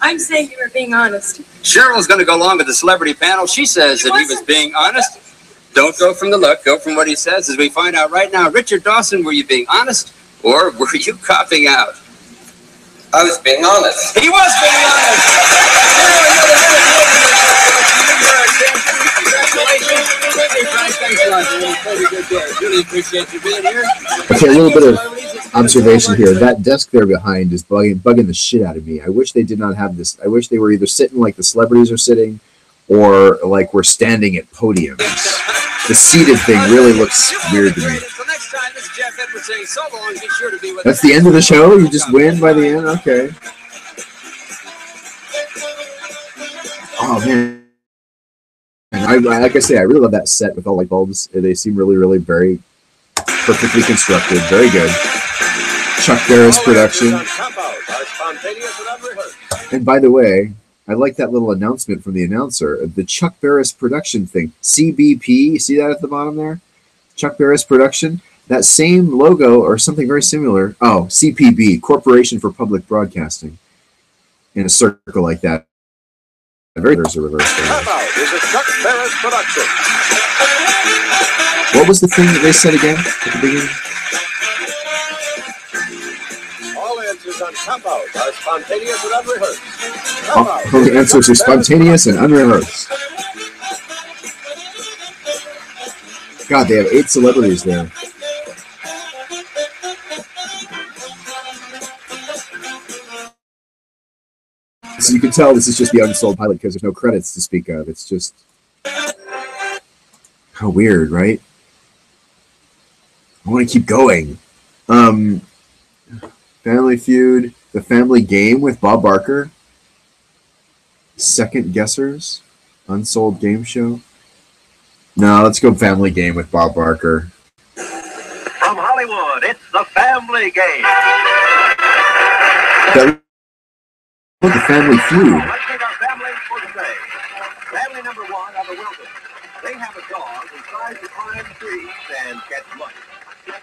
I'm saying you were being honest. Cheryl's going to go along with the celebrity panel. She says that he was being honest. Don't go from the look. Go from what he says as we find out right now. Richard Dawson, were you being honest, or were you copping out? I was being honest. He was being honest. Really appreciate you being here. Okay, a little bit of observation here. That desk there behind is bugging the shit out of me. I wish they did not have this. I wish they were either sitting like the celebrities are sitting, or like we're standing at podiums. The seated thing really looks weird to me. That's the end of the show? You just win by the end? Okay. Oh, man. And like I say, I really love that set with all light bulbs. They seem really, really very perfectly constructed. Very good. Chuck Barris production. And by the way, I like that little announcement from the announcer. The Chuck Barris production thing. CBP. You see that at the bottom there? Chuck Barris production. that same logo or something very similar. Oh, CPB, Corporation for Public Broadcasting, in a circle like that. There's a reverse there. Cop Out is a Chuck Ferris production. What was the thing that they said again at the beginning? All answers on Cop Out are spontaneous and unrehearsed. All the answers are spontaneous and unrehearsed. God, they have 8 celebrities there. So you can tell this is just the unsold pilot because there's no credits to speak of. It's just how weird, right? I want to keep going. Family Feud, The Family Game with Bob Barker, Second Guessers, Unsold Game Show. No, let's go Family Game with Bob Barker. From Hollywood, it's The Family Game. The Family Feud. Let's meet our families for today. Family number 1 are the Wiltons. They have a dog who tries to climb trees and catch mice.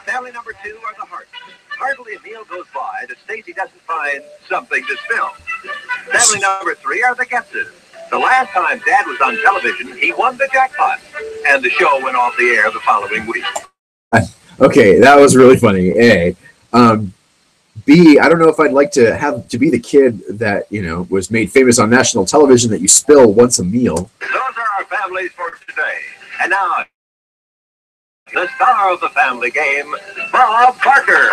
Family number 2 are the Harts. Hardly a meal goes by that Stacy doesn't find something to spill. Family number 3 are the Getzes. The last time Dad was on television, he won the jackpot, and the show went off the air the following week. Okay, that was really funny. A. B, I don't know if I'd like to have to be the kid that, you know, was made famous on national television that you spill once a meal. Those are our families for today. And now, the star of the Family Game, Bob Barker.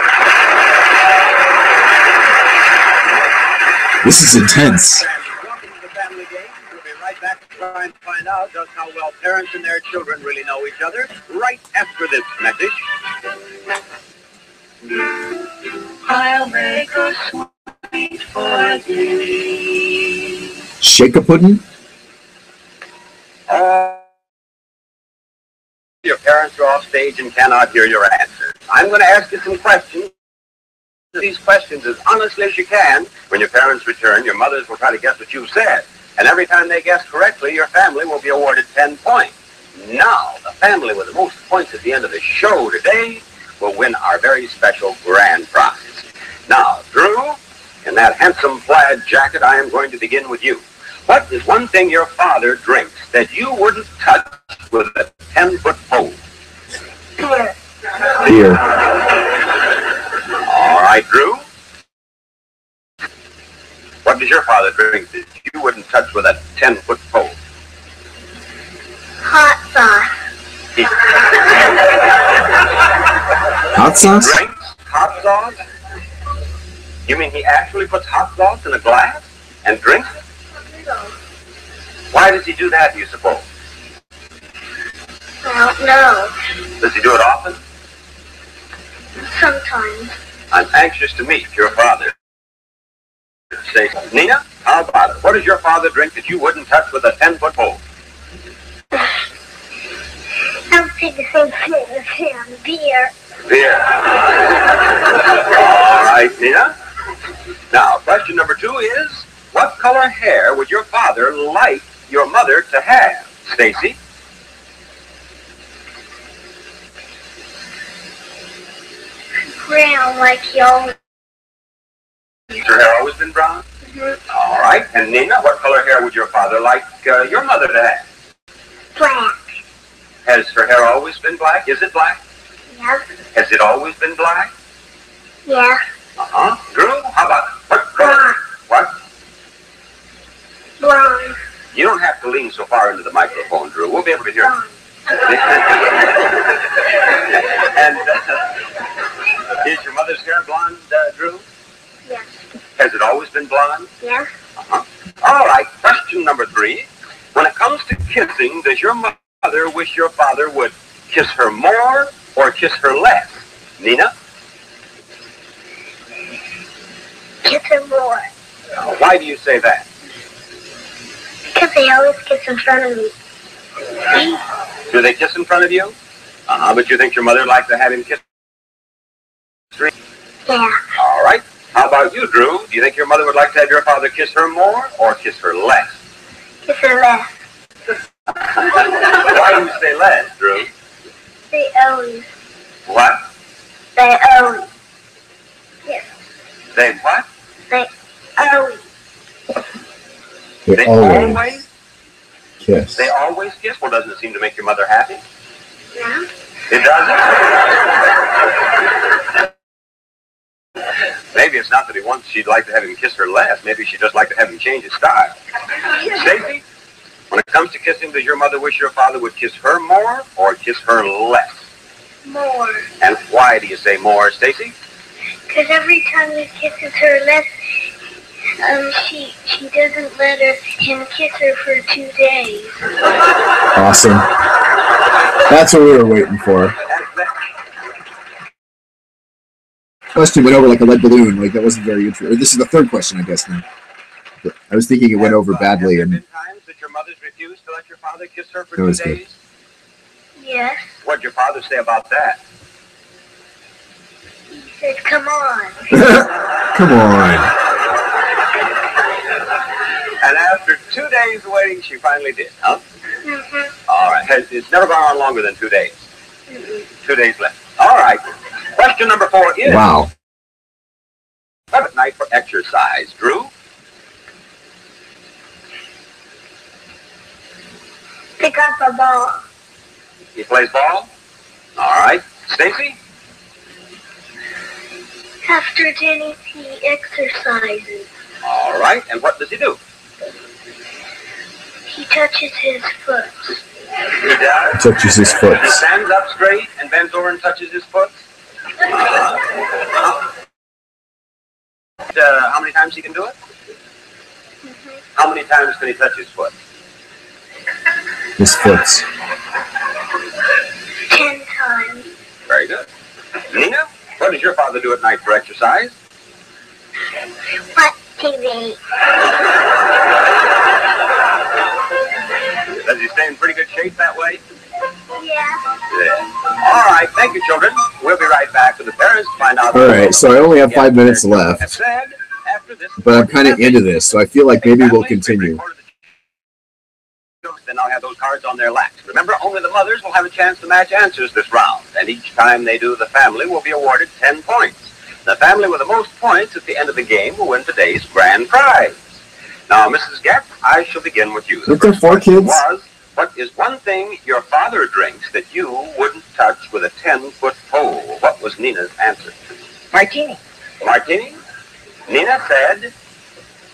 This is intense. Welcome to the Family Game. We'll be right back to try and find out just how well parents and their children really know each other right after this message. I'll make a sweet for thee. Shake a pudding? Your parents are off stage and cannot hear your answers. I'm going to ask you some questions. These questions as honestly as you can. When your parents return, your mothers will try to guess what you've said. And every time they guess correctly, your family will be awarded 10 points. Now, the family with the most points at the end of the show today will win our very special grand prize. Now, Drew, in that handsome plaid jacket, I am going to begin with you. What is one thing your father drinks that you wouldn't touch with a 10-foot pole? Beer. Beer. All right, Drew. What does your father drink that you wouldn't touch with a 10-foot pole? Hot sauce. Hot sauce? Drinks hot sauce? You mean he actually puts hot sauce in a glass and drinks it? Why does he do that, do you suppose? I don't know. Does he do it often? Sometimes. I'm anxious to meet your father. Say, Nina, how about it? What does your father drink that you wouldn't touch with a 10-foot pole? I would take the same thing as him. Beer. Beer. All right, Nina. Now, question number 2 is, what color hair would your father like your mother to have? Stacy? Brown like y'all. Has her hair always been brown? Mm-hmm. All right. And Nina, what color hair would your father like your mother to have? Black. Has her hair always been black? Is it black? Yeah. Has it always been black? Yeah. Uh-huh. Drew, how about it? What color? What? Blonde. You don't have to lean so far into the microphone, Drew. We'll be able to hear you. And is your mother's hair blonde, Drew? Yes. Has it always been blonde? Yeah. Uh-huh. All right, question number 3. When it comes to kissing, does your mother wish your father would kiss her more or kiss her less? Nina? Kiss her more. Why do you say that? Because they always kiss in front of me. Do they kiss in front of you? But you think your mother would like to have him kiss? Yeah. All right. How about you, Drew? Do you think your mother would like to have your father kiss her more or kiss her less? Kiss her less. Why do you say less, Drew? They always. What? They always. Yes. They what? They always. They always kiss. They always kiss? Well, doesn't it seem to make your mother happy? No. It doesn't? Maybe it's not that she'd like to have him kiss her less. Maybe she'd just like to have him change his style. Stacy, when it comes to kissing, does your mother wish your father would kiss her more or kiss her less? More. And why do you say more, Stacy? Because every time he kisses her less, she doesn't let him kiss her for 2 days. Awesome. That's what we were waiting for. Question went over like a lead balloon. Like that wasn't very interesting. This is the third question, I guess. Now, I was thinking it went over badly, and Have there been times that your mother's refused to let your father kiss her for that 2 was days? good. Yes. What'd your father say about that? He said, come on. Come on. And after 2 days of waiting, she finally did, huh? Mm-hmm. All right. It's never gone on longer than 2 days. Mm-hmm. 2 days left. All right. Question number 4 is... Wow. At night for exercise. Drew? Pick up a ball. He plays ball? All right. Stacy? After tennis, he exercises. All right. And what does he do? He touches his foot. He does. Touches his foot. He stands up straight and bends over and touches his foot. How many times he can do it? Mm-hmm. How many times can he touch his foot? His foot. 10 times. Very good. Nina, what does your father do at night for exercise? Watch TV. Does he stay in pretty good shape that way? Yeah. All right. Thank you, children. We'll be right back with the parents to find out. All right, so I only have 5 minutes left, but I'm kind of into this, so I feel like maybe we'll continue. Then I'll have those cards on their laps. Remember, only the mothers will have a chance to match answers this round, and each time they do, the family will be awarded 10 points. The family with the most points at the end of the game will win today's grand prize. Now, Mrs. Getz, I shall begin with you. Aren't there 4 kids? What is one thing your father drinks that you wouldn't touch with a 10-foot pole? What was Nina's answer? Martini. Martini? Nina said,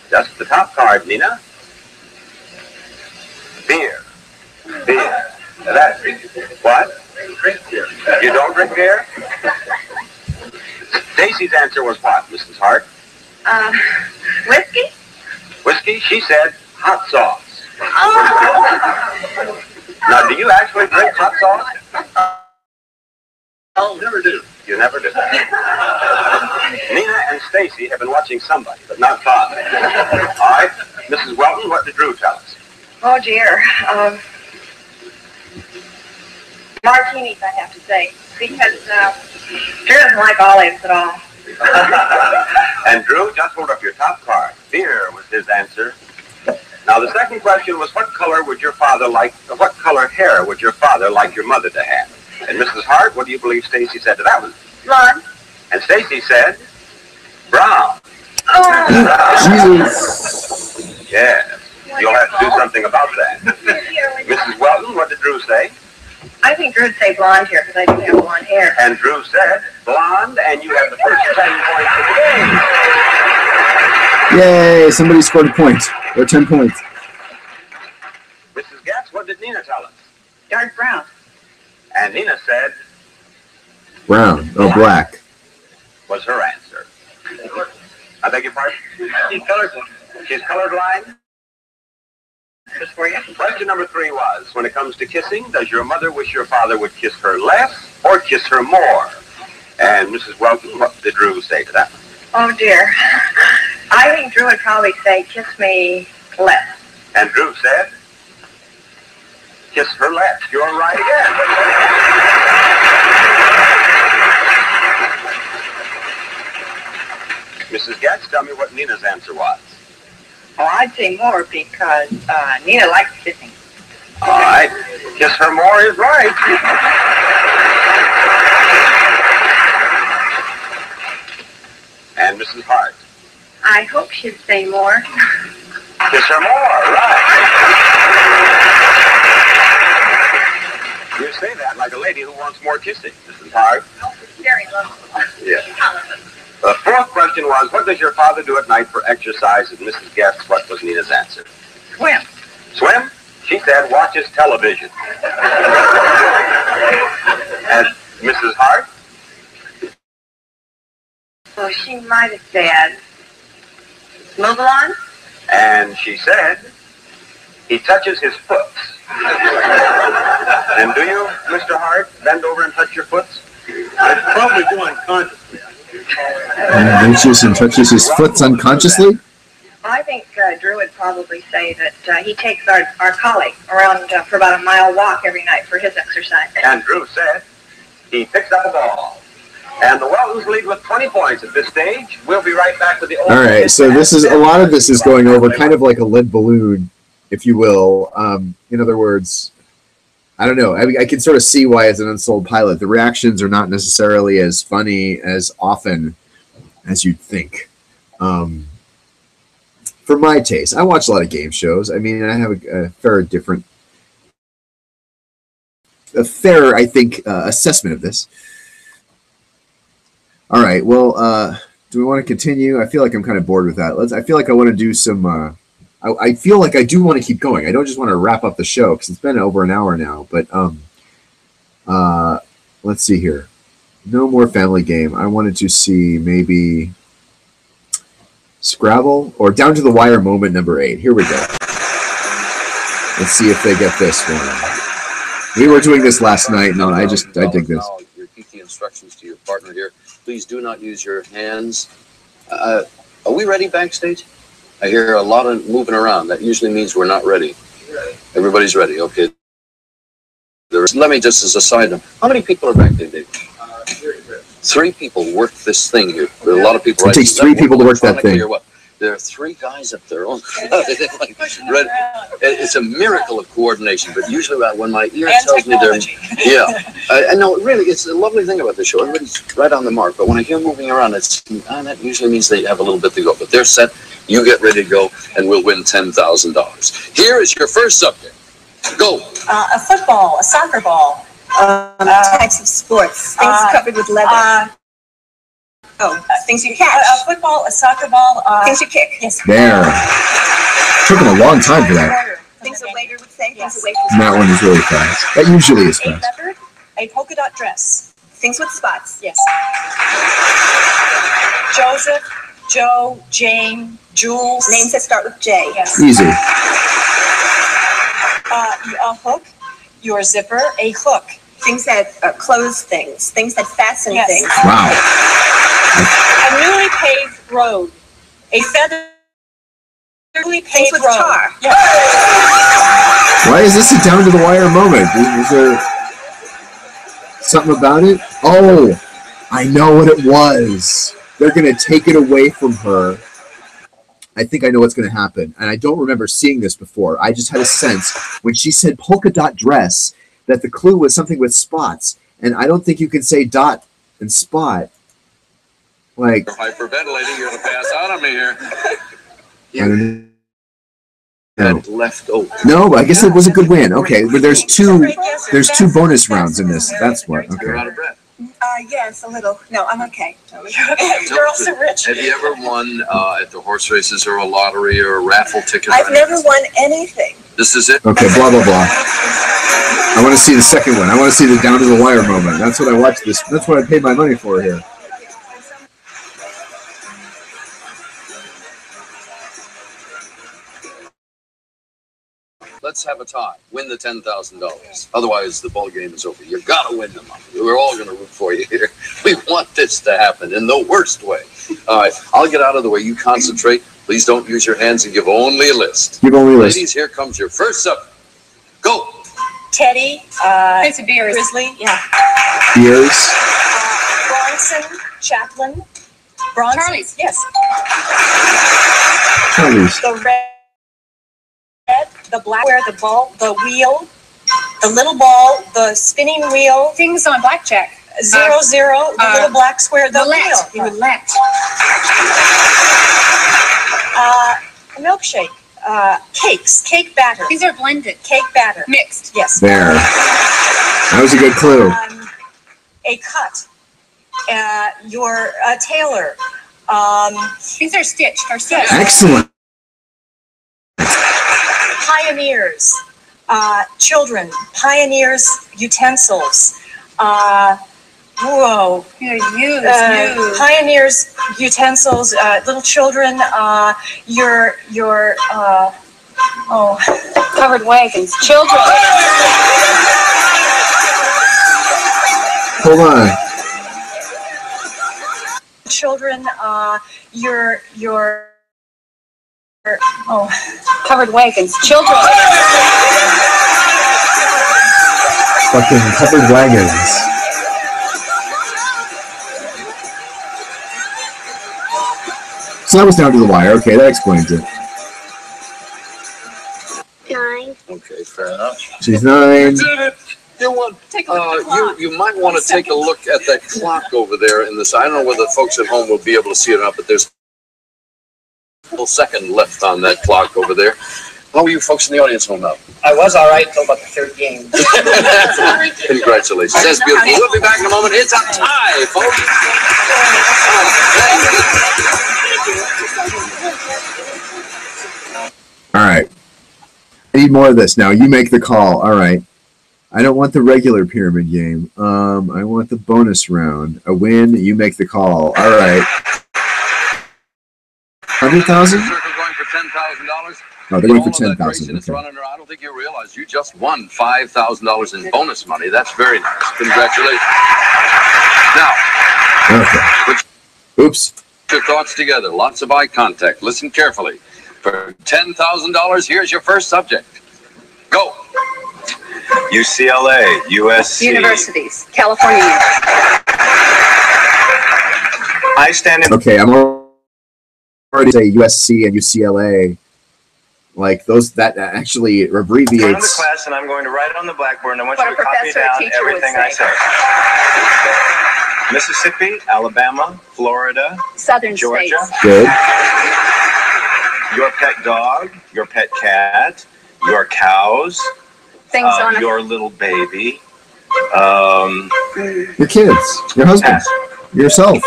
just the top card, Nina. Beer. Beer. That's what? You don't drink beer? Stacy's answer was what, Mrs. Hart? Whiskey? Whiskey? She said hot sauce. Now, do you actually drink hot sauce? Oh, never do. You never do. Nina and Stacy have been watching somebody, but not Father. All right, Mrs. Welton, what did Drew tell us? Oh, dear. Martinis, I have to say, because Drew doesn't like olives at all. And Drew, just hold up your top card. Beer was his answer. Now, the second question was, what color would your father like, or what color hair would your father like your mother to have? And Mrs. Hart, what do you believe Stacy said to that one? Blonde. And Stacy said, brown. Oh. Jesus. Yes. You'll have to do something about that. Mrs. Welton, what did Drew say? I think Drew would say blonde here, because I do have blonde hair. And Drew said blonde, and you have the first 10 points of the game. Yay, somebody scored a point. Or 10 points. Mrs. Getz, what did Nina tell us? Dark brown. And Nina said Brown. Oh, black. was her answer. I beg your pardon? She's colorblind. She's colorblind? Just for you. Question number 3 was, when it comes to kissing, does your mother wish your father would kiss her less or kiss her more? And Mrs. Welton, what did Drew say to that? Oh, dear. I think Drew would probably say, kiss me less. And Drew said, kiss her less. You're right again. Mrs. Getz, tell me what Nina's answer was. Oh, I'd say more because Nina likes kissing. All right. Kiss her more is right. And Mrs. Hart. I hope she'd say more. Kiss her more, right. You say that like a lady who wants more kissing, Mrs. Hart. Very lovely. Yes. The fourth question was, what does your father do at night for exercise? And Mrs. guessed what was Nina's answer. Swim. Swim? She said, watches television. And Mrs. Hart? Well, she might have said, move along. And she said, he touches his foot. And do you, Mr. Hart, bend over and touch your foot? I'd probably do unconsciously. And reaches and touches his foot unconsciously? I think Drew would probably say that he takes our collie around for about a mile walk every night for his exercise. And Drew said, he picks up a ball. And the Weltons lead with 20 points at this stage. We'll be right back with the old. All right, so this is a lot of this is going over kind of like a lead balloon, if you will. In other words, I don't know. I can sort of see why as an unsold pilot, the reactions are not necessarily as funny as often as you'd think. For my taste, I watch a lot of game shows. I mean, I have a fair, I think, assessment of this. All right. Well, do we want to continue? I feel like I'm kind of bored with that. I feel like I want to do some. I feel like I do want to keep going. I don't just want to wrap up the show because it's been over an hour now. But let's see here. No more family game. I wanted to see maybe Scrabble or Down to the Wire moment number 8. Here we go. Let's see if they get this one. We were doing this last night. No, I dig this. Repeat the instructions to your partner here. Please do not use your hands. Are we ready backstage? I hear a lot of moving around. That usually means we're not ready. Everybody's ready. Okay. Let me just as a side note. How many people are back there, Dave? 3 people work this thing here. There are a lot of people. It takes 3 people to work that thing. Or what? There are 3 guys up there. It's a miracle of coordination, but usually when my ear tells me they're... Yeah. I know, really, it's a lovely thing about the show. Everybody's right on the mark, but when I hear moving around, that usually means they have a little bit to go. But they're set, you get ready to go, and we'll win $10,000. Here is your first subject. Go. A football, a soccer ball. Types of sports, things covered with leather. Things you catch. A football, a soccer ball. Things you kick. Yes. There. Took him a long time for that. Things a waiter would say. Yes. Things a And that one is really fast. That usually is fast. A polka dot dress. Things with spots. Yes. Joseph, Joe, Jane, Jules. Names that start with J. Yes. Easy. A hook. Your zipper. A hook. Things that close things. Things that fasten Yes. things. Wow. A newly paved road. A newly Things paved with road. tar. Yes. Why is this a down to the wire moment? Is there something about it? Oh, I know what it was. They're going to take it away from her. I think I know what's going to happen. And I don't remember seeing this before. I just had a sense when she said polka dot dress that the clue was something with spots. And I don't think you can say dot and spot. Like, You're hyperventilating. You're going to pass out on me here. I don't know. Left over. No, but I guess it was a good win. Okay, but there's two bonus rounds in this. That's what. You're out Okay. of breath. Yes, a little. No, I'm okay. You're also rich. Have you ever won at the horse races or a lottery or a raffle ticket? I've never won anything. This is it. Okay, blah, blah, blah. I want to see the second one. I want to see the down to the wire moment. That's what I watched this. That's what I paid my money for here. Let's have a tie. Win the $10,000. Otherwise, the ball game is over. You got to win the money. We're all going to root for you here. We want this to happen in the worst way. All right, I'll get out of the way. You concentrate. Please don't use your hands and give only a list. Give only a list. Ladies, here comes your first subject. Go. Teddy. It's a beer. Grizzly. Yeah. Beers. Bronson. Chaplin. Bronson. Charlie's. Yes. Charlie's. The red. The black. Where the ball. The wheel. The little ball. The spinning wheel. Things on blackjack. 0, 0. The little black square. The wheel. Roulette. A milkshake. Cakes. Cake batter. These are blended. Cake batter. Mixed. Yes. There. That was a good clue. A cut. You're a tailor. These are stitched. Or stitched. Excellent. Pioneers. Children. Pioneers. Utensils. Whoa. Pioneers, utensils, little children, covered wagons. Children. Hold on. Children, covered wagons. Children. Fucking covered wagons. So that was down to the wire. Okay, that explains it. 9. Okay, fair enough. She's 9. You might want to take a look at that clock over there in this. I don't know whether folks at home will be able to see it or not, but there's a little second left on that clock over there. How are you folks in the audience home now? I was all right until about the third game. Congratulations. That's beautiful. We'll be back in a moment. It's a tie, folks. All right. I need more of this now. You make the call. All right. I don't want the regular pyramid game. I want the bonus round. A win. You make the call. All right. 100,000? Going for $10,000. No, they're going for 10,000. Okay. I don't think you realize you just won $5,000 in bonus money. That's very nice. Congratulations. Now, okay. Oops. Put your thoughts together. Lots of eye contact. Listen carefully. For $10,000, here's your first subject. Go. UCLA, USC. Universities. California. I stand in. Okay, I'm already say USC and UCLA. Like those, that actually abbreviates. Front of the class, and I'm going to write it on the blackboard, and I want you to copy down everything I say. Mississippi, Alabama, Florida, Southern Georgia. states. Good. Your pet dog, your pet cat, your cows, Things on your little baby, your kids, your husband, yourself,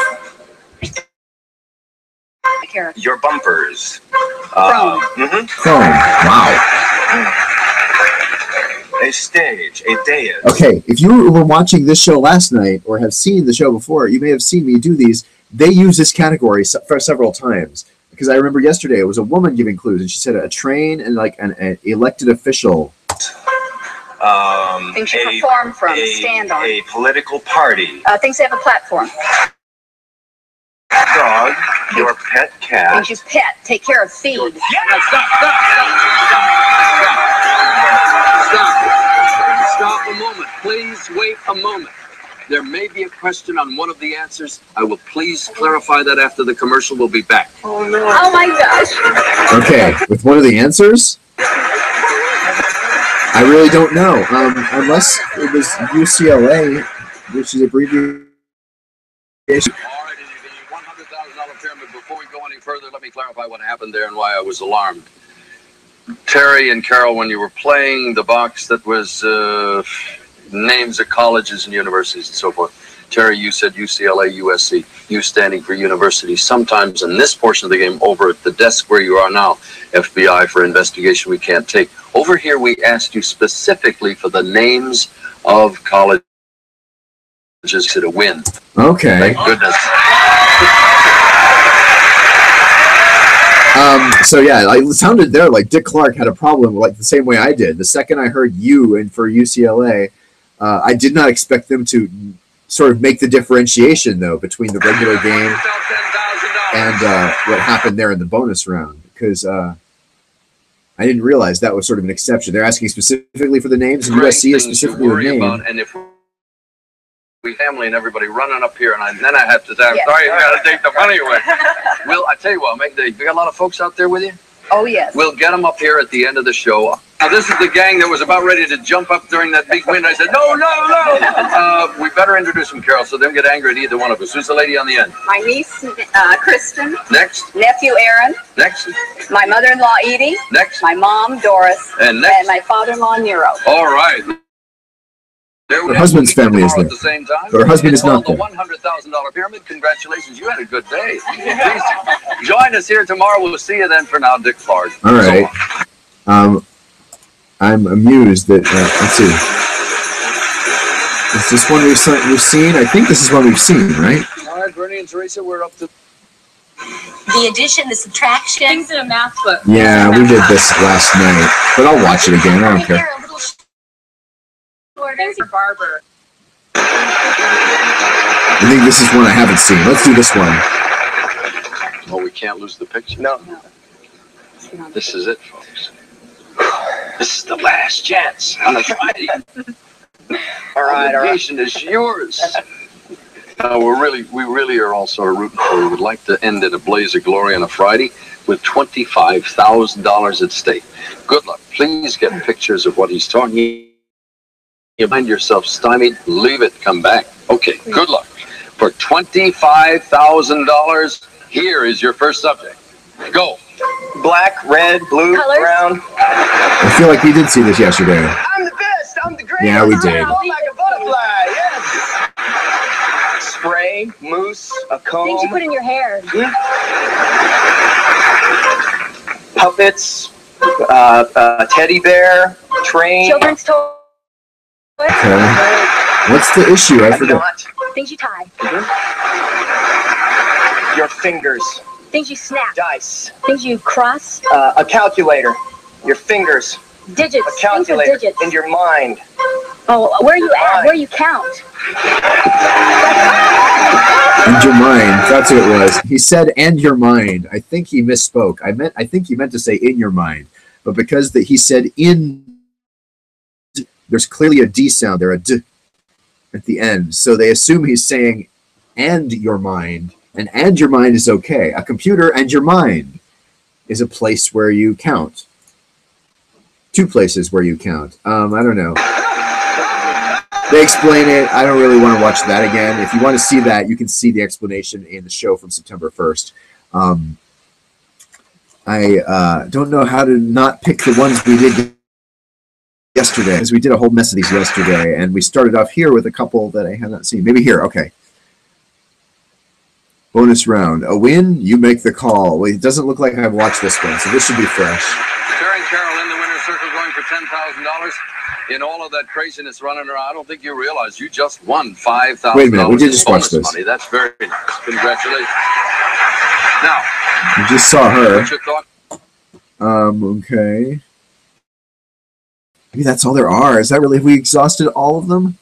your bumpers. Chrome. Chrome. Wow. A stage, a dais. Okay, if you were watching this show last night or have seen the show before, you may have seen me do these. They use this category for several times. Because I remember yesterday, it was a woman giving clues, and she said a train and like an elected official. Things you perform from, stand on. A political party. Things that have a platform. Dog, your pet cat. Things you pet, take care of, feed. Stop a moment. Please wait a moment. There may be a question on one of the answers. I will please clarify that after the commercial. We'll be back. Oh, no. Oh, my gosh. Okay, with one of the answers? I really don't know. Unless it was UCLA, which is abbreviation. Before we go any further, let me clarify what happened there and why I was alarmed. Terry and Carol, when you were playing the box that was names of colleges and universities and so forth, Terry, you said UCLA, USC, you standing for university. Sometimes in this portion of the game, over at the desk where you are now, FBI for investigation we can't take. Over here, we asked you specifically for the names of colleges to win. Okay. Thank goodness. So yeah, it sounded there like Dick Clark had a problem like the same way I did. The second I heard U and for UCLA, I did not expect them to sort of make the differentiation though between the regular game and what happened there in the bonus round, because I didn't realize that was sort of an exception. They're asking specifically for the names, and USC is specifically the name. And if we family and everybody running up here, and then I have to say, I'm sorry, you got to take the money away. Well, I tell you what, you got a lot of folks out there with you? Oh, yes. We'll get them up here at the end of the show. Now, this is the gang that was about ready to jump up during that big wind. I said, no, no, no. We better introduce them, Carol, so they don't get angry at either one of us. Who's the lady on the end? My niece, Kristen. Next. Nephew, Aaron. Next. My mother-in-law, Edie. Next. My mom, Doris. And next. And my father-in-law, Nero. All right. Her husband's family is there. At the same time. Her husband is not the there. $100,000 pyramid. Congratulations, you had a good day. Please join us here tomorrow. We'll see you then. For now, Dick Clark. All right. I'm amused that let's see. Is this one we've seen? I think this is one we've seen, right? All right, Bernie and Teresa, we're up to The addition, the subtraction. Things in a math book. Yeah, we did this last night, but I'll watch it again. I don't care. Barber. I think this is one I haven't seen. Let's do this one. Oh, we can't lose the picture? No. This is it, folks. This is the last chance on a Friday. All right, the patient is yours. We really are all sort of rooting for you. We'd like to end in a blaze of glory on a Friday with $25,000 at stake. Good luck. Please get pictures of what he's talking. You find yourself stymied, leave it, come back. Okay, good luck. For $25,000, here is your first subject. Go. Black, red, blue, brown. I feel like we did see this yesterday. I'm the best. I'm the greatest. Yeah, we did. I'm like a butterfly. Yes. Spray, mousse, a comb. Things you put in your hair. Puppets, teddy bear, train. Children's toys. Okay. What's the issue? I forgot. Things you tie. Your fingers. Things you snap. Dice. Things you cross. A calculator. Your fingers. Digits. A calculator. Things with digits. In your mind. Oh, where you at? Where you count. And your mind. That's what it was. He said, "and your mind." I think he misspoke. I think he meant to say "in your mind," but because he said "in," there's clearly a D sound there, a D at the end. So they assume he's saying "and your mind," and your mind is okay. A computer and your mind is a place where you count. Two places where you count. I don't know. They explain it. I don't really want to watch that again. If you want to see that, you can see the explanation in the show from September 1st. I don't know how to not pick the ones we did yesterday, because we did a whole mess of these yesterday, and we started off here with a couple that I had not seen. Maybe here. Okay. Bonus round. A win, you make the call. Well, it doesn't look like I've watched this one, so this should be fresh. Terry Carroll in the winner's circle going for $10,000. In all of that craziness running around, I don't think you realize you just won $5,000. Wait a minute, we did just watch this. Money. That's very nice. Congratulations. Now, You just saw her. what's your thought? Okay. Maybe that's all there are. Is that really, have we exhausted all of them?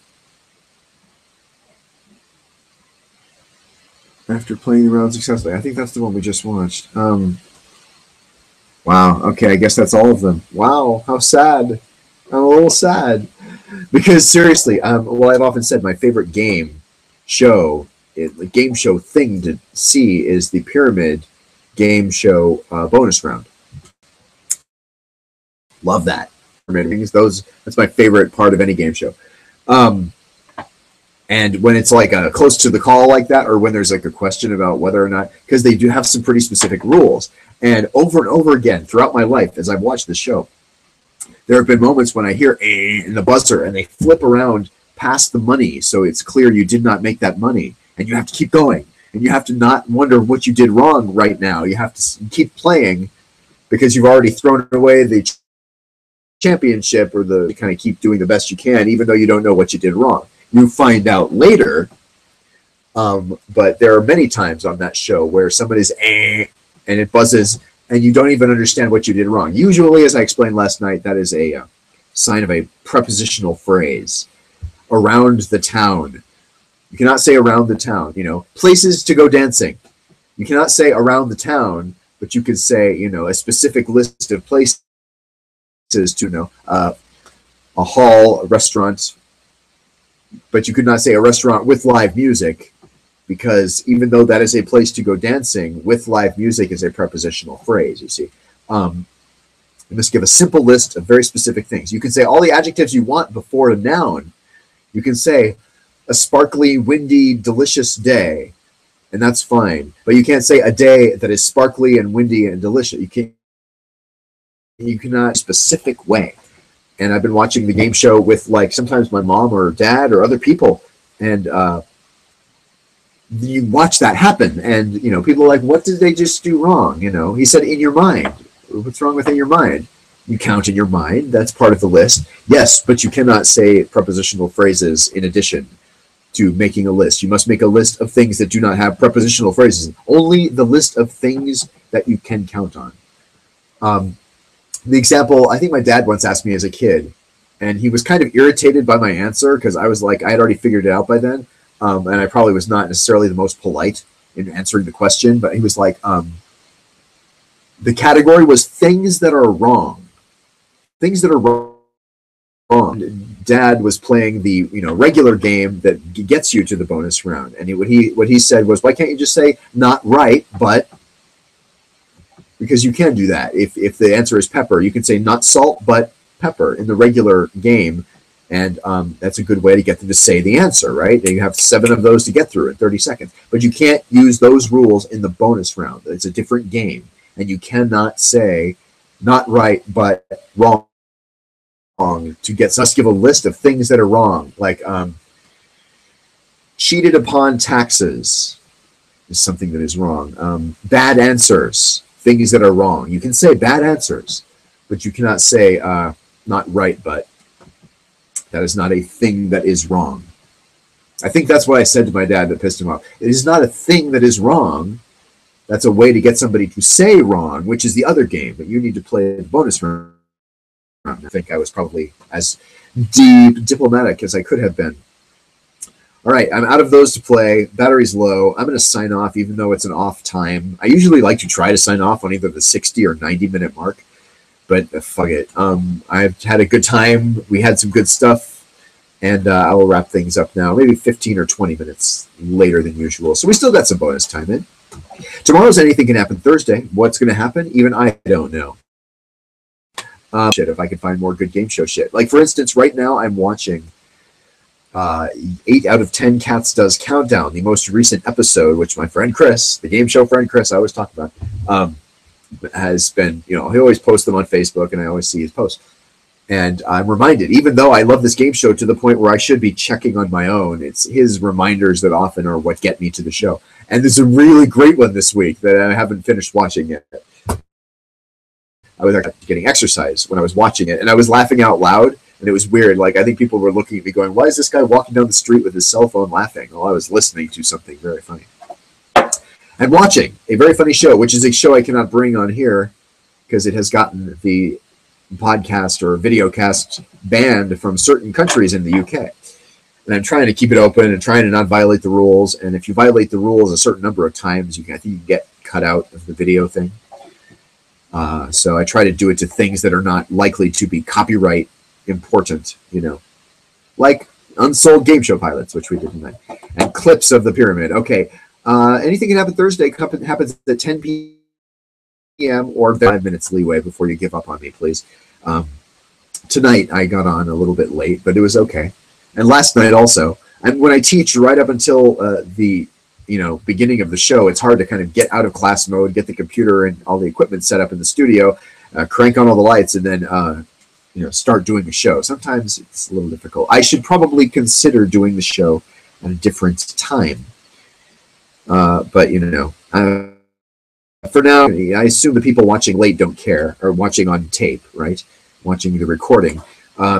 After playing the round successfully. I think that's the one we just watched. Wow. Okay, I guess that's all of them. Wow, how sad. I'm a little sad. Because seriously, well, I've often said my favorite game show thing to see is the Pyramid game show bonus round. Love that. That's my favorite part of any game show. And when it's like close to the call like that, or when there's like a question about whether or not, because they do have some pretty specific rules. And over again throughout my life, as I've watched the show, there have been moments when I hear in the buzzer and they flip around past the money, so it's clear you did not make that money, and you have to keep going, and you have to not wonder what you did wrong right now. You have to keep playing because you've already thrown away the championship, or you kind of keep doing the best you can, even though you don't know what you did wrong. You find out later, but there are many times on that show where somebody's and it buzzes, and you don't even understand what you did wrong. Usually, as I explained last night, that is a sign of a prepositional phrase. Around the town. You cannot say around the town. Places to go dancing. You cannot say around the town, but you can say, a specific list of places to a hall, a restaurant. But you could not say a restaurant with live music, because even though that is a place to go dancing, with live music is a prepositional phrase, you see. You must give a simple list of very specific things. You can say all the adjectives you want before a noun. You can say a sparkly, windy, delicious day, and that's fine. But you can't say a day that is sparkly and windy and delicious. You cannot specific way. And I've been watching the game show with, like, sometimes my mom or dad or other people, and you watch that happen, and people are like, what did they just do wrong? He said in your mind. What's wrong with in your mind? You count in your mind. That's part of the list. Yes, but you cannot say prepositional phrases in addition to making a list. You must make a list of things that do not have prepositional phrases. Only the list of things that you can count on. The example, I think my dad once asked me as a kid, and he was kind of irritated by my answer because I was like, I had already figured it out by then, and I probably was not necessarily the most polite in answering the question, but he was like, the category was things that are wrong. Things that are wrong. Dad was playing the regular game that gets you to the bonus round, and what he said was, why can't you just say not right, but, because you can do that. If the answer is pepper, you can say not salt but pepper in the regular game, and that's a good way to get them to say the answer, right? And you have 7 of those to get through in 30 seconds, but you can't use those rules in the bonus round. It's a different game, and you cannot say not right but wrong to get. So let's give a list of things that are wrong, like cheated upon taxes is something that is wrong. Bad answers, things that are wrong. You can say bad answers, but you cannot say not right but. That is not a thing that is wrong. I think that's what I said to my dad that pissed him off. It is not a thing that is wrong. That's a way to get somebody to say wrong, which is the other game, but you need to play the bonus round. I think I was probably as diplomatic as I could have been. All right, I'm out of those to play. Battery's low. I'm going to sign off even though it's an off time. I usually like to try to sign off on either the 60 or 90-minute mark, but fuck it. I've had a good time. We had some good stuff, and I will wrap things up now, maybe 15 or 20 minutes later than usual. So we still got some bonus time in. Tomorrow's Anything Can Happen Thursday. What's going to happen? Even I don't know. Shit, if I can find more good game show shit. Like, for instance, right now I'm watching 8 out of 10 Cats Does Countdown, the most recent episode, which my friend Chris, the game show friend Chris I always talk about, has been, he always posts them on Facebook, and I always see his posts. And I'm reminded, even though I love this game show to the point where I should be checking on my own, it's his reminders that often are what get me to the show. And there's a really great one this week that I haven't finished watching yet. I was actually getting exercise when I was watching it, and I was laughing out loud, and it was weird. Like, I think people were looking at me going, why is this guy walking down the street with his cell phone laughing? Well, I was listening to something very funny. And watching a very funny show, which is a show I cannot bring on here because it has gotten the podcast or video cast banned from certain countries in the UK. And I'm trying to keep it open and trying to not violate the rules. And if you violate the rules a certain number of times, I think you can get cut out of the video thing. So I try to do it to things that are not likely to be copyright important, like unsold game show pilots, which we did tonight, and clips of the pyramid. Okay. Anything Can Happen Thursday happens at 10 p.m. or 5 minutes leeway before you give up on me, please. Tonight I got on a little bit late, but it was okay. And last night also. And when I teach right up until the beginning of the show, it's hard to kind of get out of class mode, get the computer and all the equipment set up in the studio, crank on all the lights, and then start doing the show. Sometimes it's a little difficult. I should probably consider doing the show at a different time. But for now, I assume the people watching late don't care, or watching on tape, right? Watching the recording.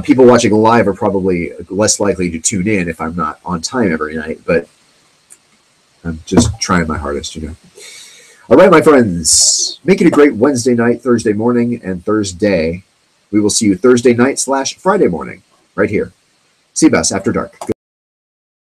People watching live are probably less likely to tune in if I'm not on time every night, but I'm just trying my hardest, All right, my friends, make it a great Wednesday night, Thursday morning, and Thursday. We will see you Thursday night / Friday morning, right here. cBasAfterDark.